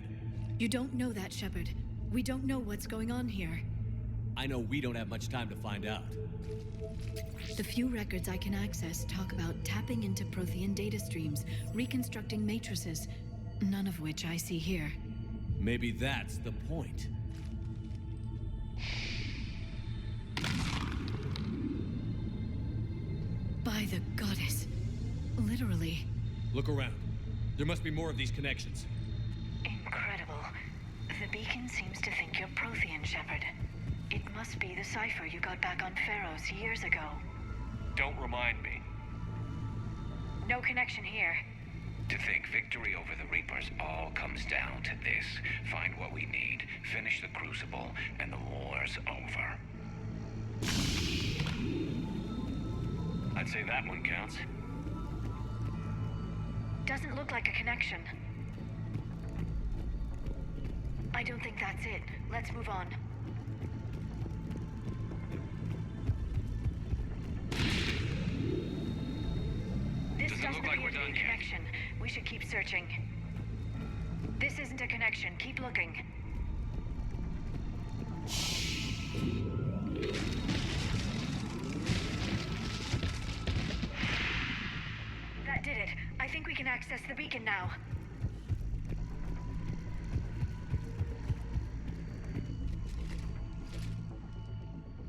You don't know that, Shepard. We don't know what's going on here. I know we don't have much time to find out. The few records I can access talk about tapping into Prothean data streams, reconstructing matrices, none of which I see here. Maybe that's the point. By the goddess. Literally. Look around. There must be more of these connections. Incredible. The beacon seems to think you're Prothean, Shepard. It must be the cipher you got back on Pharaohs years ago. Don't remind me. No connection here. To think victory over the Reapers all comes down to this. Find what we need, finish the Crucible, and the war's over. I'd say that one counts. Doesn't look like a connection. I don't think that's it. Let's move on. This doesn't look like appear we're to be done a yet. connection. We should keep searching. This isn't a connection. Keep looking. That did it. I think we can access the beacon now.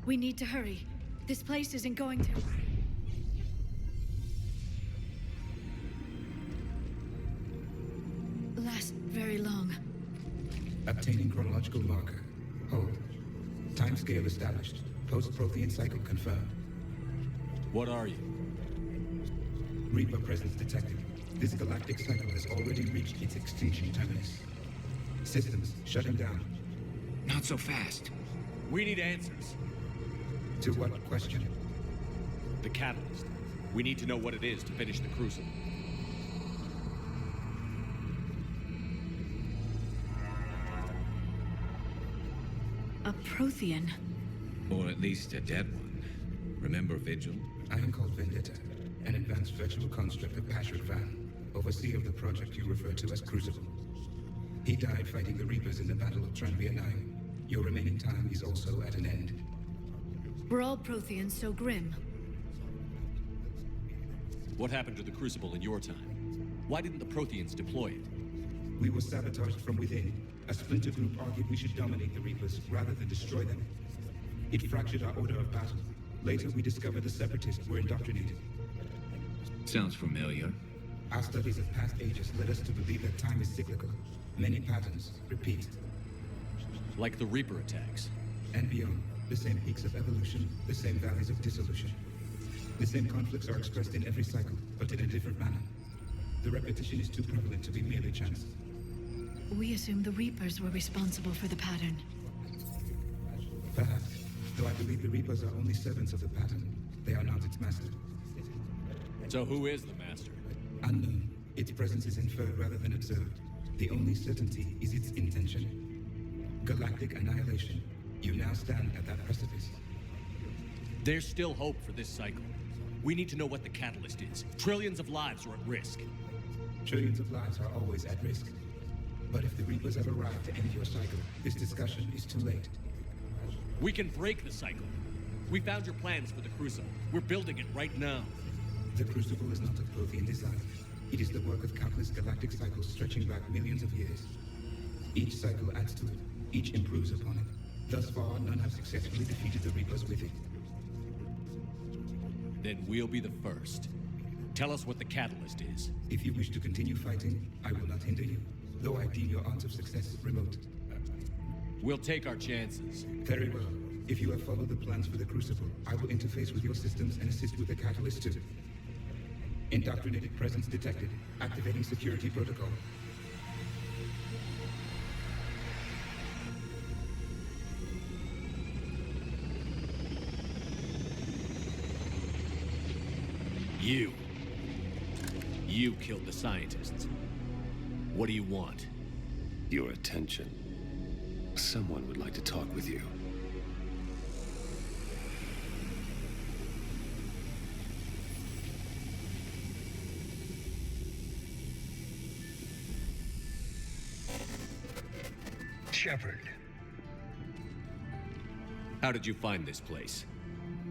We need to hurry. This place isn't going to... last very long. Obtaining chronological marker. Hold. Timescale established. Post-Prothean cycle confirmed. What are you? Reaper presence detected. This galactic cycle has already reached its extinction terminus. Systems shutting down. Not so fast. We need answers. To what question? The catalyst. We need to know what it is to finish the Crucible. A Prothean. Or at least a dead one. Remember Vigil? I am called Vendetta, an advanced virtual construct of Patrick Van, overseer of the project you refer to as Crucible. He died fighting the Reapers in the Battle of Tranvia 9. Your remaining time is also at an end. We're all Protheans, so grim. What happened to the Crucible in your time? Why didn't the Protheans deploy it? We were sabotaged from within. A splinter group argued we should dominate the Reapers rather than destroy them. It fractured our order of battle. Later, we discovered the Separatists were indoctrinated. Sounds familiar. Our studies of past ages led us to believe that time is cyclical. Many patterns repeat. Like the Reaper attacks. And beyond, the same peaks of evolution, the same valleys of dissolution. The same conflicts are expressed in every cycle, but in a different manner. The repetition is too prevalent to be merely chance. We assume the Reapers were responsible for the pattern. Perhaps, though I believe the Reapers are only servants of the pattern. They are not its master. So who is the master? Unknown. Its presence is inferred rather than observed. The only certainty is its intention. Galactic annihilation. You now stand at that precipice. There's still hope for this cycle. We need to know what the catalyst is. Trillions of lives are at risk. Trillions of lives are always at risk. But if the Reapers have arrived to end your cycle, this discussion is too late. We can break the cycle. We found your plans for the Crucible. We're building it right now. The Crucible is not of Prothean design. It is the work of countless galactic cycles stretching back millions of years. Each cycle adds to it. Each improves upon it. Thus far, none have successfully defeated the Reapers with it. Then we'll be the first. Tell us what the catalyst is. If you wish to continue fighting, I will not hinder you, though I deem your odds of success remote. We'll take our chances. Very well. If you have followed the plans for the Crucible, I will interface with your systems and assist with the catalyst too. Indoctrinated presence detected. Activating security protocol. You killed the scientists. What do you want? Your attention. Someone would like to talk with you. Shepard. How did you find this place?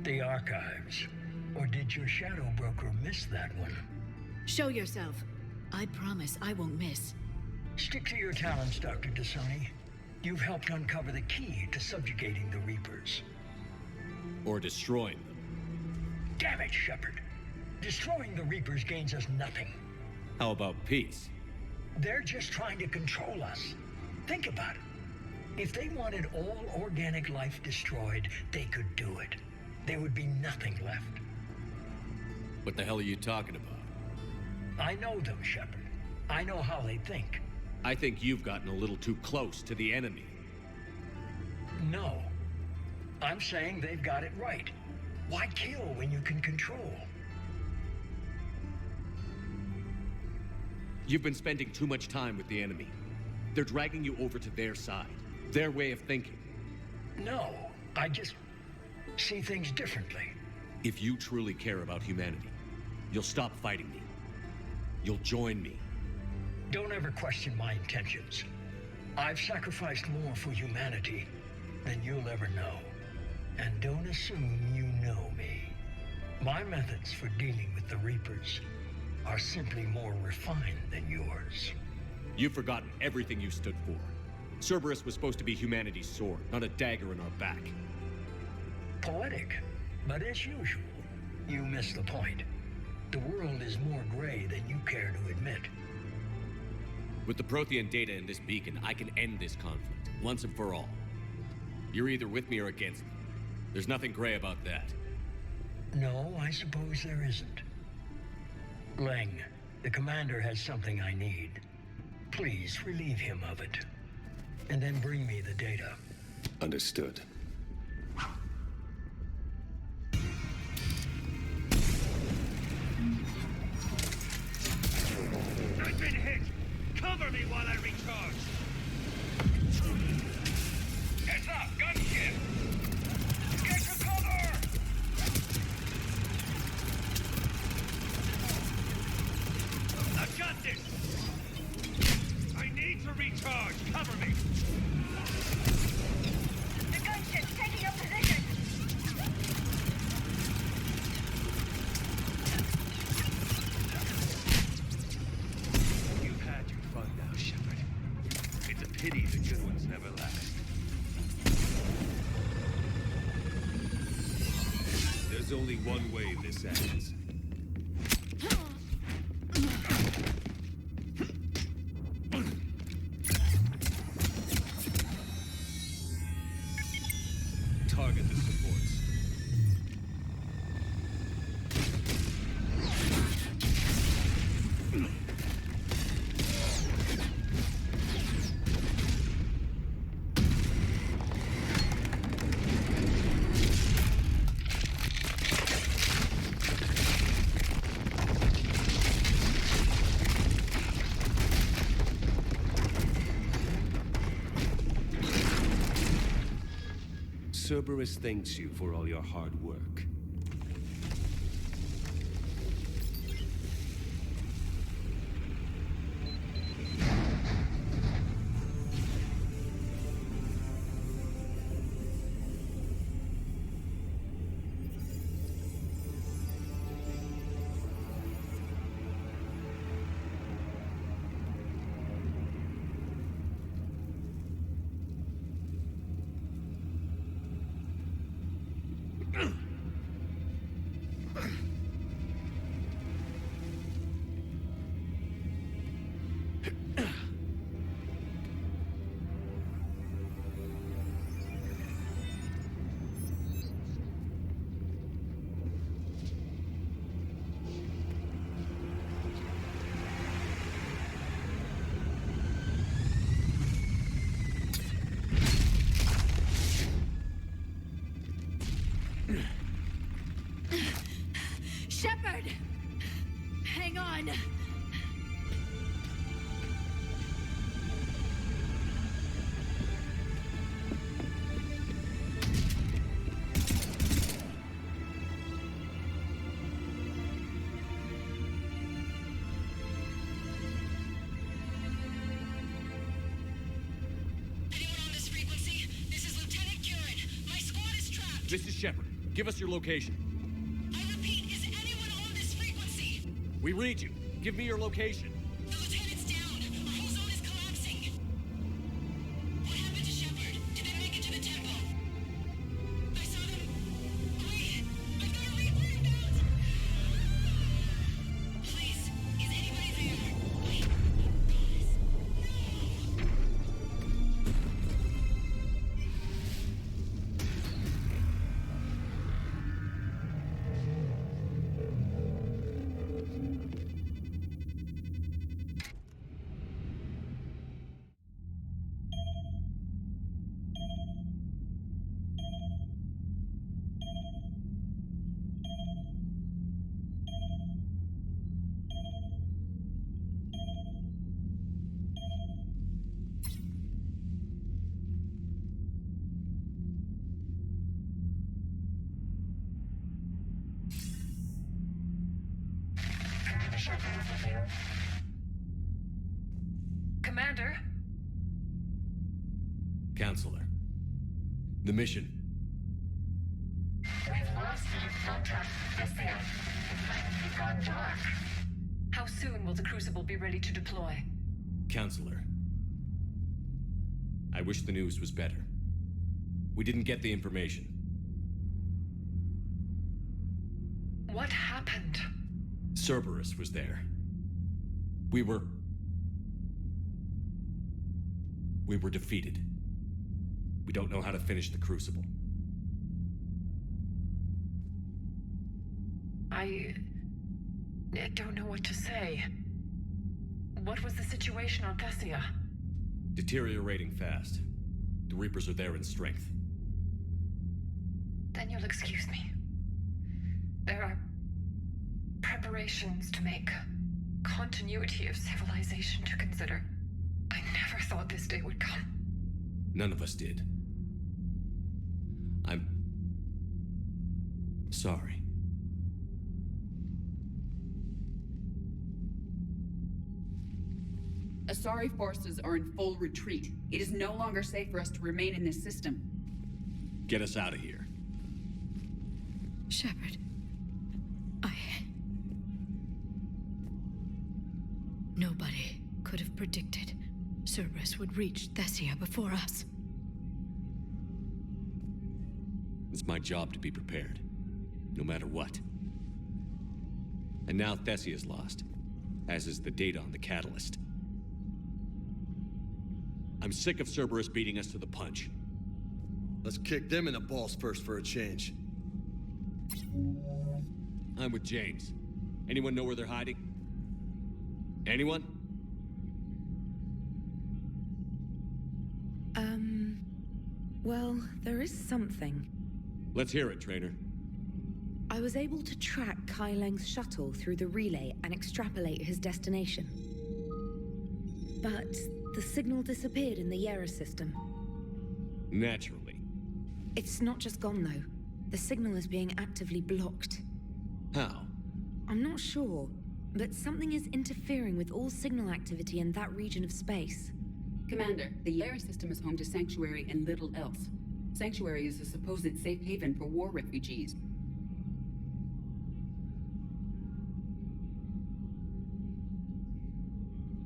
The archives. Or did your shadow broker miss that one? Show yourself. I promise I won't miss. Stick to your talents, Dr. Dasani. You've helped uncover the key to subjugating the Reapers. Or destroying them. Damn it, Shepard. Destroying the Reapers gains us nothing. How about peace? They're just trying to control us. Think about it. If they wanted all organic life destroyed, they could do it. There would be nothing left. What the hell are you talking about? I know them, Shepard. I know how they think. I think you've gotten a little too close to the enemy. No. I'm saying they've got it right. Why kill when you can control? You've been spending too much time with the enemy. They're dragging you over to their side, their way of thinking. No, I just see things differently. If you truly care about humanity, you'll stop fighting me. You'll join me. Don't ever question my intentions. I've sacrificed more for humanity than you'll ever know. And don't assume you know me. My methods for dealing with the Reapers are simply more refined than yours. You've forgotten everything you stood for. Cerberus was supposed to be humanity's sword, not a dagger in our back. Poetic, but as usual, you miss the point. The world is more gray than you care to admit. With the Prothean data in this beacon, I can end this conflict, once and for all. You're either with me or against me. There's nothing gray about that. No, I suppose there isn't. Leng, the commander has something I need. Please relieve him of it. And then bring me the data. Understood. I've been hit! Cover me while I recharge! Heads up! Gunship! Get to cover! I've got this! I need to recharge! Cover me! The gunship's taking up position! You've had your fun now, Shepard. It's a pity the good ones never last. There's only one way this ends. Target the supports. Cerberus thanks you for all your hard work. Shepard! Hang on! This is Shepard. Give us your location. I repeat, is anyone on this frequency? We read you. Give me your location. The lieutenant's down. Our whole zone is collapsing. What happened to Shepard? Did they make it to the temple? I saw them. Wait, I've got a Reaper inbound. Please, is anybody there? Wait, promise. Commander? Counselor. The mission. We've lost contact with Thesia. It's gone dark. How soon will the Crucible be ready to deploy? Counselor. I wish the news was better. We didn't get the information. What happened? Cerberus was there. We were defeated. We don't know how to finish the Crucible. I don't know what to say. What was the situation on Thesia? Deteriorating fast. The Reapers are there in strength. Then you'll excuse me. There are preparations to make, continuity of civilization to consider. I never thought this day would come. None of us did. I'm sorry. Asari forces are in full retreat. It is no longer safe for us to remain in this system. Get us out of here. Shepard. Nobody could have predicted Cerberus would reach Thesia before us. It's my job to be prepared, no matter what. And now Thesia's lost, as is the data on the catalyst. I'm sick of Cerberus beating us to the punch. Let's kick them in the balls first for a change. I'm with James. Anyone know where they're hiding? Anyone? Well, there is something. Let's hear it, Trainer. I was able to track Kai Leng's shuttle through the relay and extrapolate his destination. But the signal disappeared in the Yera system. Naturally. It's not just gone, though. The signal is being actively blocked. How? I'm not sure, but something is interfering with all signal activity in that region of space. Commander, the Yera system is home to Sanctuary and little else. Sanctuary is a supposed safe haven for war refugees.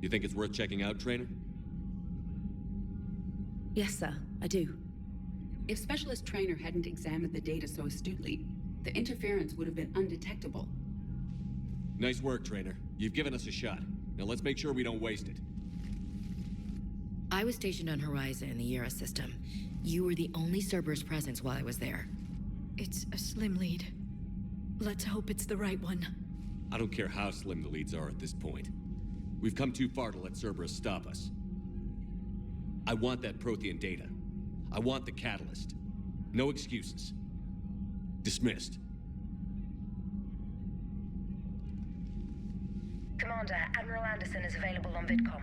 You think it's worth checking out, Trainer? Yes, sir, I do. If Specialist Trainer hadn't examined the data so astutely, the interference would have been undetectable. Nice work, Trainer. You've given us a shot. Now let's make sure we don't waste it. I was stationed on Horizon in the Yera system. You were the only Cerberus presence while I was there. It's a slim lead. Let's hope it's the right one. I don't care how slim the leads are at this point. We've come too far to let Cerberus stop us. I want that Prothean data. I want the catalyst. No excuses. Dismissed. Commander, Admiral Anderson is available on VidCom.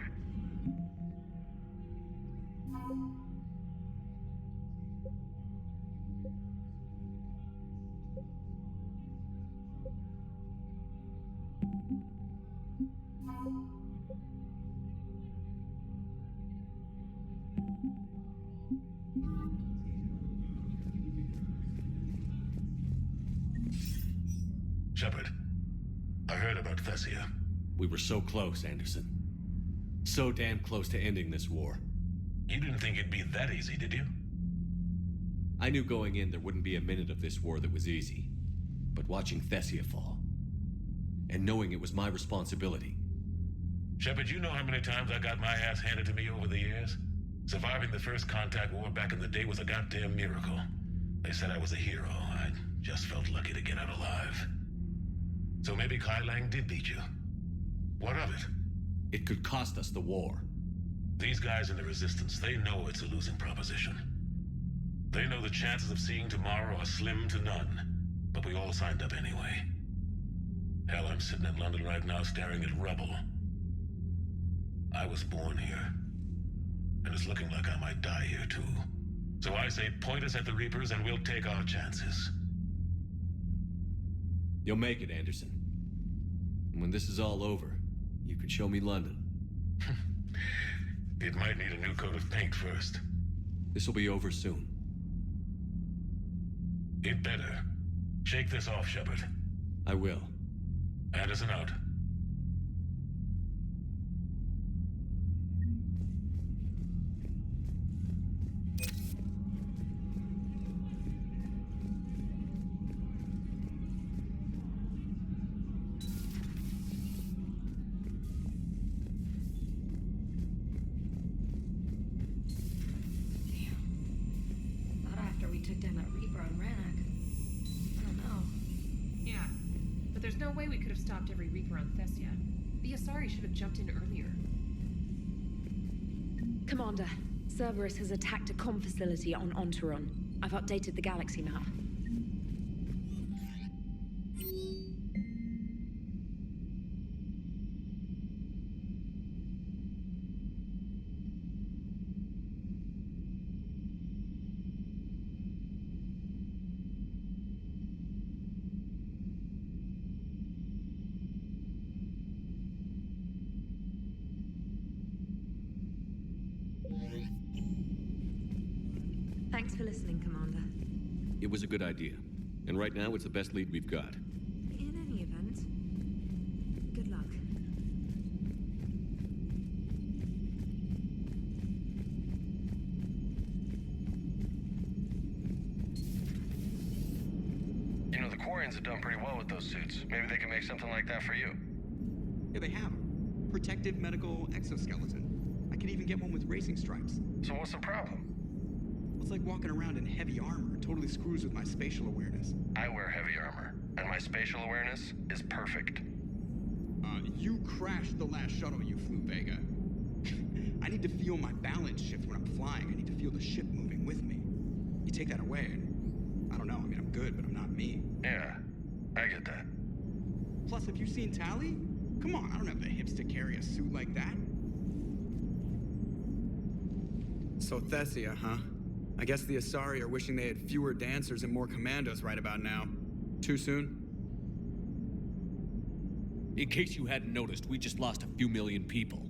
Shepard, I heard about Thesia. We were so close, Anderson. So damn close to ending this war. You didn't think it'd be that easy, did you? I knew going in there wouldn't be a minute of this war that was easy. But watching Thesia fall, and knowing it was my responsibility. Shepard, you know how many times I got my ass handed to me over the years? Surviving the first contact war back in the day was a goddamn miracle. They said I was a hero. I just felt lucky to get out alive. So maybe Kai Lang did beat you. What of it? It could cost us the war. These guys in the Resistance, they know it's a losing proposition. They know the chances of seeing tomorrow are slim to none. But we all signed up anyway. Hell, I'm sitting in London right now staring at rubble. I was born here. And it's looking like I might die here too. So I say point us at the Reapers and we'll take our chances. You'll make it, Anderson. And when this is all over, You could show me London. It might need a new coat of paint first. This'll be over soon. It better. Shake this off, Shepard. I will. Anderson out. Not after we took down that Reaper on Rannoch. I don't know. Yeah, but there's no way we could have stopped every Reaper on Thesia. The Asari should have jumped in earlier. Commander, Cerberus has attacked a comm facility on Ontaron. I've updated the galaxy map. Thanks for listening, Commander. It was a good idea. And right now, it's the best lead we've got. In any event, good luck. You know, the Quarians have done pretty well with those suits. Maybe they can make something like that for you. Yeah, they have. Protective medical exoskeleton. I could even get one with racing stripes. So what's the problem? It's like walking around in heavy armor. It totally screws with my spatial awareness. I wear heavy armor, and my spatial awareness is perfect. You crashed the last shuttle you flew, Vega. I need to feel my balance shift when I'm flying. I need to feel the ship moving with me. You take that away, and I don't know. I mean, I'm good, but I'm not me. Yeah, I get that. Plus, have you seen Tally? Come on, I don't have the hips to carry a suit like that. So Thesia, huh? I guess the Asari are wishing they had fewer dancers and more commandos right about now. Too soon? In case you hadn't noticed, we just lost a few million people.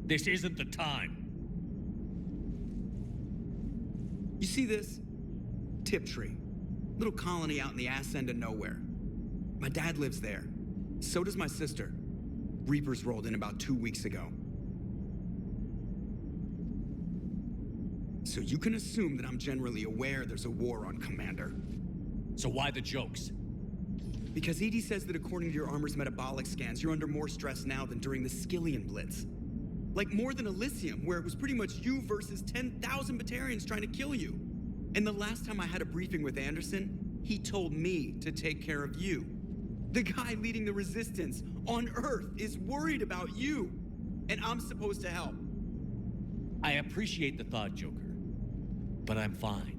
This isn't the time. You see this? Tiptree. Little colony out in the ass end of nowhere. My dad lives there. So does my sister. Reapers rolled in about 2 weeks ago. So you can assume that I'm generally aware there's a war on, Commander. So why the jokes? Because EDI says that according to your armor's metabolic scans, you're under more stress now than during the Skillian Blitz. Like more than Elysium, where it was pretty much you versus 10,000 Batarians trying to kill you. And the last time I had a briefing with Anderson, he told me to take care of you. The guy leading the resistance on Earth is worried about you, and I'm supposed to help. I appreciate the thought, Joker, but I'm fine.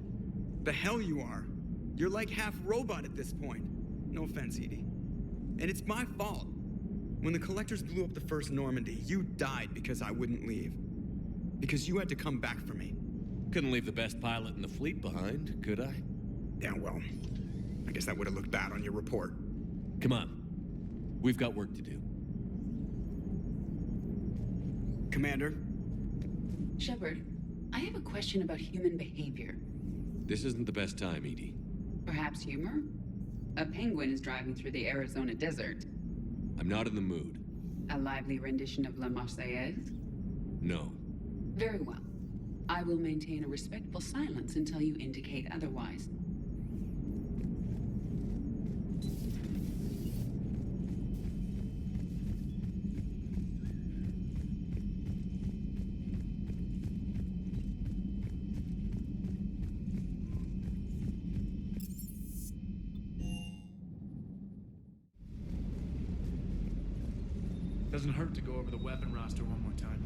The hell you are. You're like half robot at this point. No offense, Edie. And it's my fault. When the Collectors blew up the first Normandy, you died because I wouldn't leave. Because you had to come back for me. Couldn't leave the best pilot in the fleet behind, could I? Yeah, well, I guess that would have looked bad on your report. Come on. We've got work to do. Commander? Shepard, I have a question about human behavior. This isn't the best time, Edie. Perhaps humor? A penguin is driving through the Arizona desert. I'm not in the mood. A lively rendition of La Marseillaise? No. Very well. I will maintain a respectful silence until you indicate otherwise. Doesn't hurt to go over the weapon roster one more time.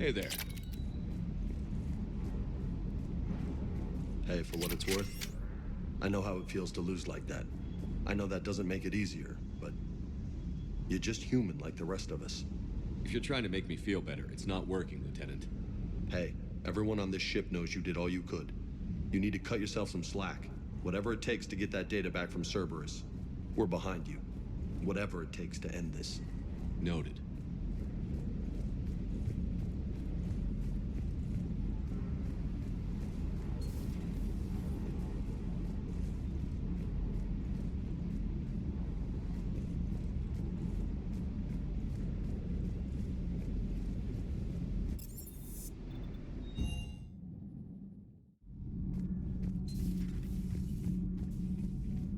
Hey there. Hey, for what it's worth, I know how it feels to lose like that. I know that doesn't make it easier, but you're just human like the rest of us. If you're trying to make me feel better, it's not working, Lieutenant. Hey, everyone on this ship knows you did all you could. You need to cut yourself some slack. Whatever it takes to get that data back from Cerberus. We're behind you. Whatever it takes to end this. Noted.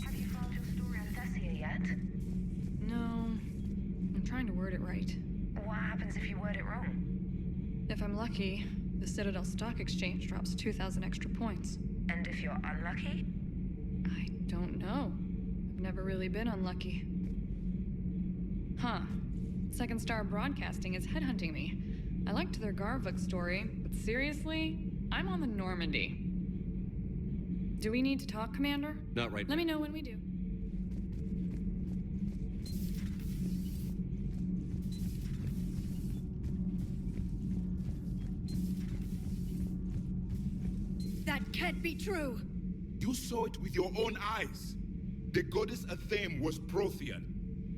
Have you filed your story on Thesia yet? No. I'm trying to word it right. What happens if you word it wrong? If I'm lucky, the Citadel Stock Exchange drops 2,000 extra points. And if you're unlucky? I don't know. I've never really been unlucky. Huh. Second Star Broadcasting is headhunting me. I liked their Garvuk story, but seriously, I'm on the Normandy. Do we need to talk, Commander? Not right now. Let me know when we do. That can't be true. You saw it with your own eyes. The goddess Athame was Prothean.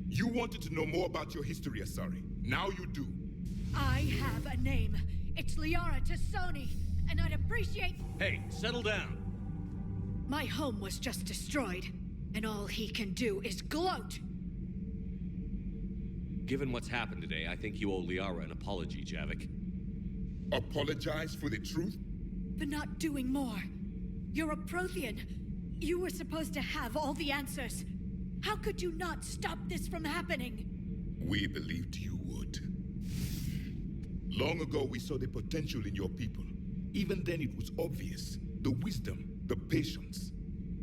You wanted to know more about your history, Asari. Now you do. I have a name. It's Liara Tassoni, and I'd appreciate... Hey, settle down. My home was just destroyed, and all he can do is gloat. Given what's happened today, I think you owe Liara an apology, Javik. Apologize for the truth? For not doing more. You're a Prothean. You were supposed to have all the answers. How could you not stop this from happening? We believed you would. Long ago, we saw the potential in your people. Even then, it was obvious. The wisdom, the patience.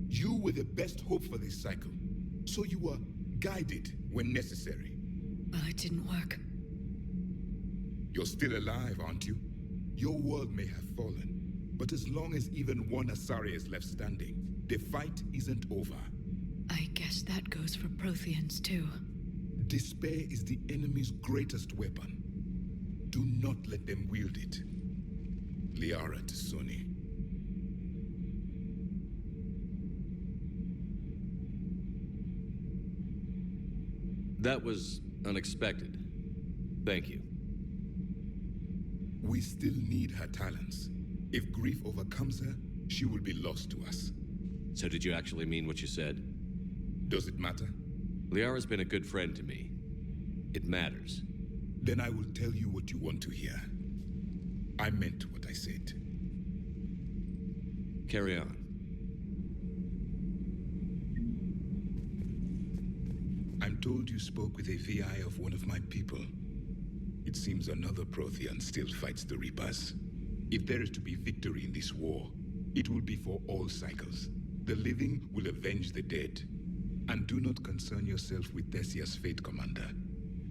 You were the best hope for this cycle. So you were guided when necessary. Well, it didn't work. You're still alive, aren't you? Your world may have fallen, but as long as even one Asari is left standing, the fight isn't over. I guess that goes for Protheans, too. Despair is the enemy's greatest weapon. Do not let them wield it. Liara Tassoni. That was unexpected. Thank you. We still need her talents. If grief overcomes her, she will be lost to us. So did you actually mean what you said? Does it matter? Liara's been a good friend to me. It matters. Then I will tell you what you want to hear. I meant what I said. Carry on. I'm told you spoke with a VI of one of my people. It seems another Prothean still fights the Reapers. If there is to be victory in this war, it will be for all cycles. The living will avenge the dead. And do not concern yourself with Thesia's fate, Commander.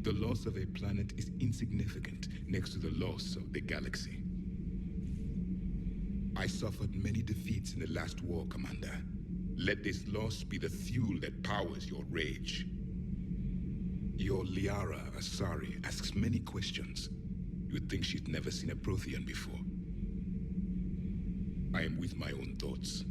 The loss of a planet is insignificant next to the loss of the galaxy. I suffered many defeats in the last war, Commander. Let this loss be the fuel that powers your rage. Your Liara Asari asks many questions. You'd think she'd never seen a Prothean before. I am with my own thoughts.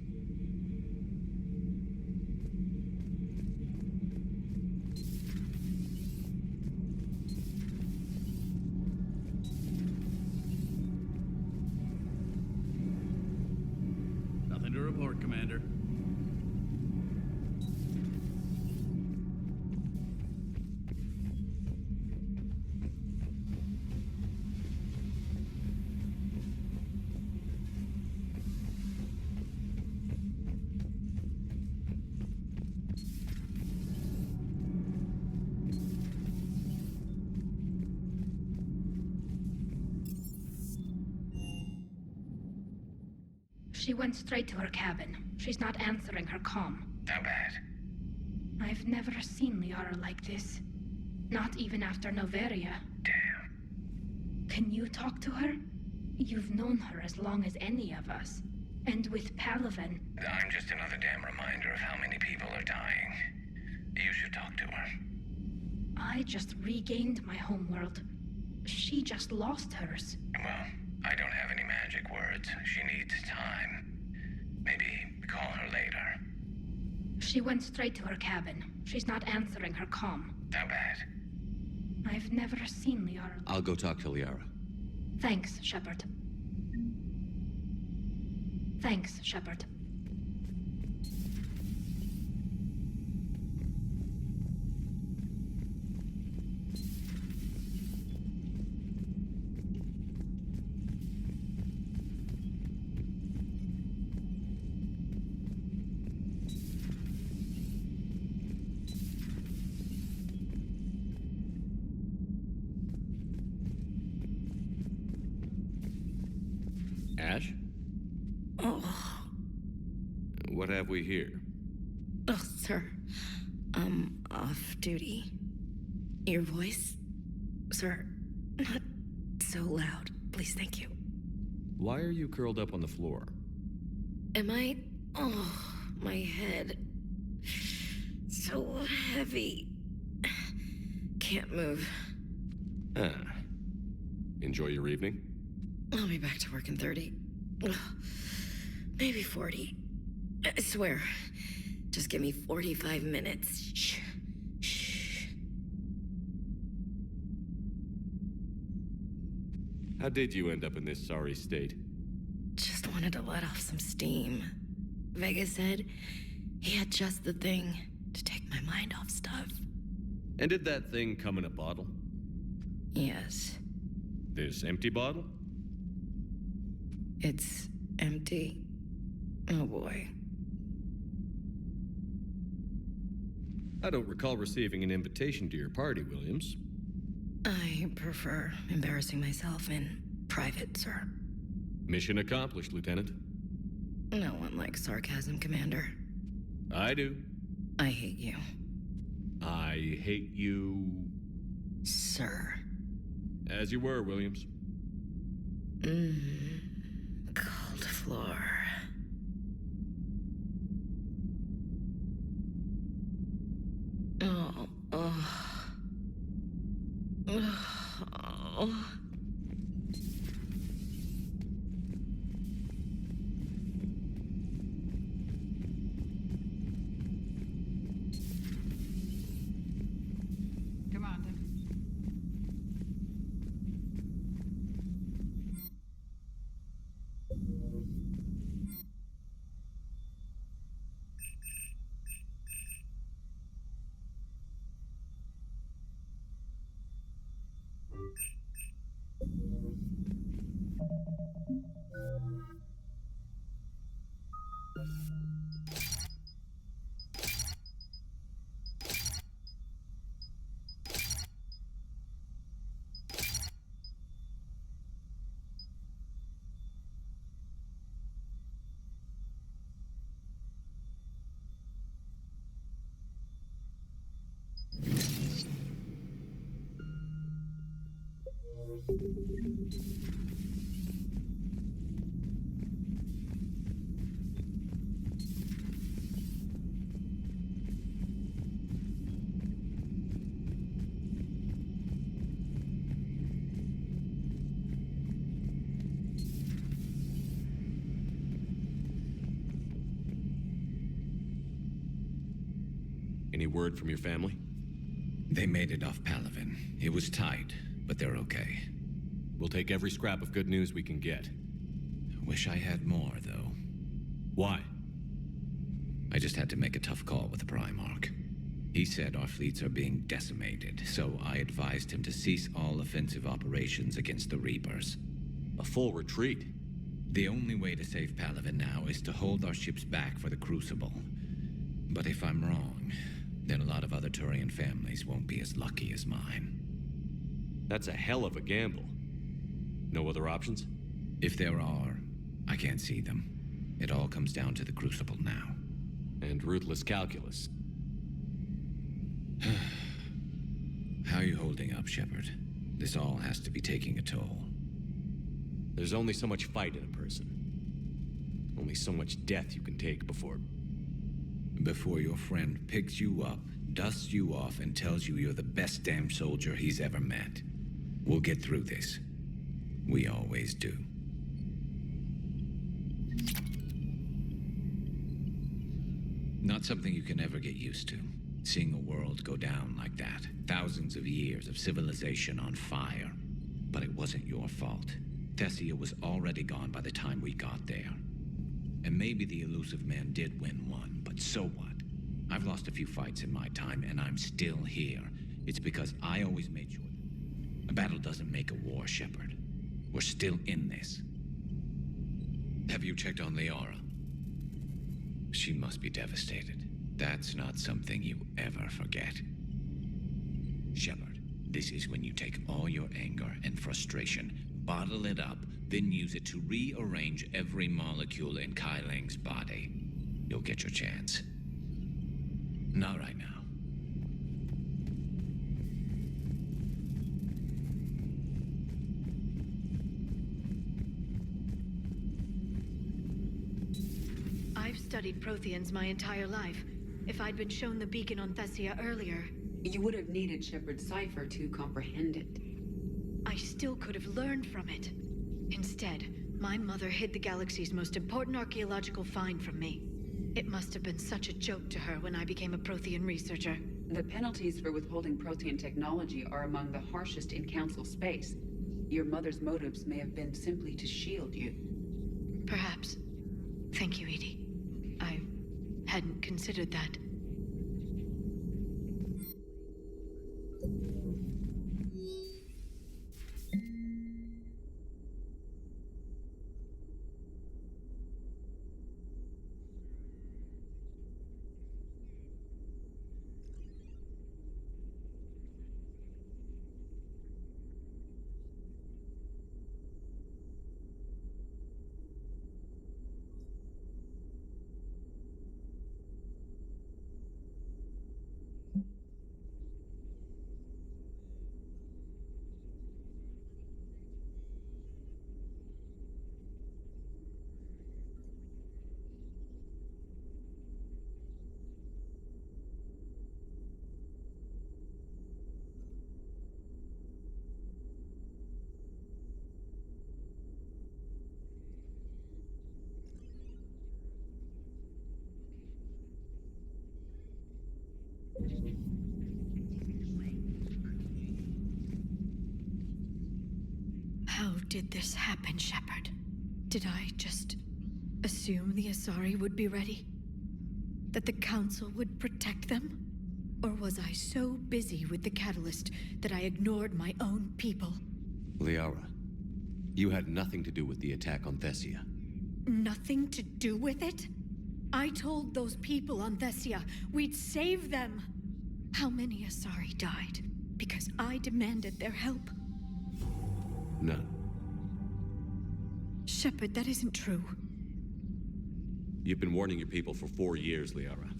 Nothing to report, Commander. She went straight to her cabin. She's not answering her comm. How bad? I've never seen Liara like this. Not even after Noveria. Damn. Can you talk to her? You've known her as long as any of us. And with Palaven, I'm just another damn reminder of how many people are dying. You should talk to her. I just regained my homeworld. She just lost hers. Well, I don't have any magic words. She needs time. Maybe call her later. She went straight to her cabin. She's not answering her comm. How bad? I've never seen Liara. I'll go talk to Liara. Thanks, Shepard. Thanks, Shepard. Ash? Oh. What have we here? Oh, sir. I'm off duty. Your voice? Sir, not so loud. Please, thank you. Why are you curled up on the floor? Am I? Oh, my head. So heavy. Can't move. Ah. Enjoy your evening? I'll be back to work in 30. Ugh, maybe 40. I swear. Just give me 45 minutes. Shh. Shh. How did you end up in this sorry state? Just wanted to let off some steam. Vega said he had just the thing to take my mind off stuff. And did that thing come in a bottle? Yes. This empty bottle? It's empty. Oh boy. I don't recall receiving an invitation to your party, Williams. I prefer embarrassing myself in private, sir. Mission accomplished, Lieutenant. No one likes sarcasm, Commander. I do. I hate you. I hate you... Sir. As you were, Williams. Cold floor. Oh, oh. Oh. Commander. Any word from your family? They made it off Palaven. It was tight, but they're okay. We'll take every scrap of good news we can get. Wish I had more, though. Why? I just had to make a tough call with the Primarch. He said our fleets are being decimated, so I advised him to cease all offensive operations against the Reapers. A full retreat? The only way to save Palaven now is to hold our ships back for the Crucible. But if I'm wrong, then a lot of other Turian families won't be as lucky as mine. That's a hell of a gamble. No other options? If there are, I can't see them. It all comes down to the Crucible now. And ruthless calculus. How are you holding up, Shepard? This all has to be taking a toll. There's only so much fight in a person. Only so much death you can take before... Before your friend picks you up, dusts you off, and tells you you're the best damn soldier he's ever met. We'll get through this. We always do. Not something you can ever get used to. Seeing a world go down like that. Thousands of years of civilization on fire. But it wasn't your fault. Thesia was already gone by the time we got there. And maybe the elusive man did win one, but so what? I've lost a few fights in my time, and I'm still here. It's because I always made sure. A battle doesn't make a war, Shepard. We're still in this. Have you checked on Liara? She must be devastated. That's not something you ever forget. Shepard, this is when you take all your anger and frustration, bottle it up, then use it to rearrange every molecule in Kai Ling's body. You'll get your chance. Not right now. I've studied Protheans my entire life. If I'd been shown the beacon on Thesia earlier... You would have needed Shepard's cipher to comprehend it. I still could have learned from it. Instead, my mother hid the galaxy's most important archaeological find from me. It must have been such a joke to her when I became a Prothean researcher. The penalties for withholding Prothean technology are among the harshest in Council space. Your mother's motives may have been simply to shield you. Perhaps. Thank you, Edie. I hadn't considered that. How did this happen, Shepard? Did I just assume the Asari would be ready? That the Council would protect them? Or was I so busy with the Catalyst that I ignored my own people? Liara, you had nothing to do with the attack on Thesia. Nothing to do with it? I told those people on Thesia we'd save them. How many Asari died because I demanded their help? None. Shepard, that isn't true. You've been warning your people for 4 years, Liara.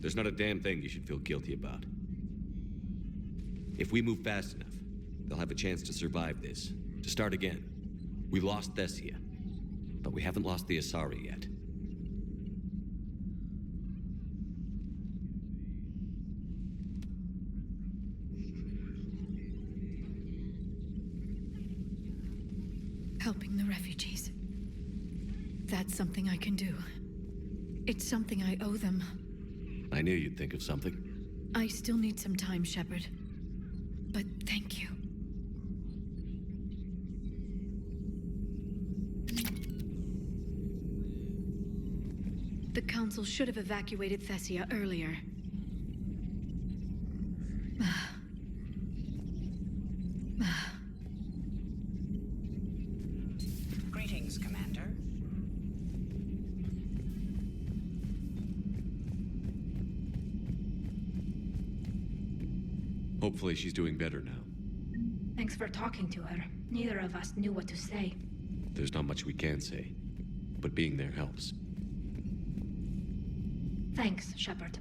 There's not a damn thing you should feel guilty about. If we move fast enough, they'll have a chance to survive this, to start again. We lost Thesia, but we haven't lost the Asari yet. Helping the refugees. That's something I can do. It's something I owe them. I knew you'd think of something. I still need some time, Shepard. But thank you. The Council should have evacuated Thesia earlier. Greetings, Commander. Hopefully she's doing better now. Thanks for talking to her. Neither of us knew what to say. There's not much we can say, but being there helps. Thanks, Shepard.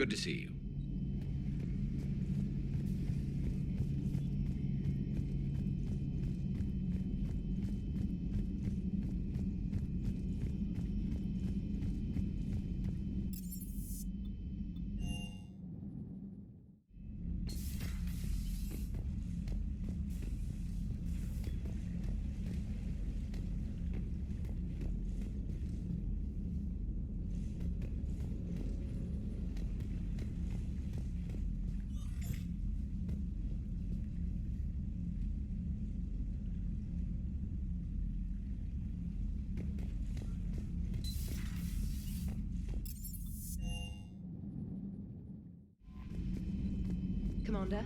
Good to see you. Commander?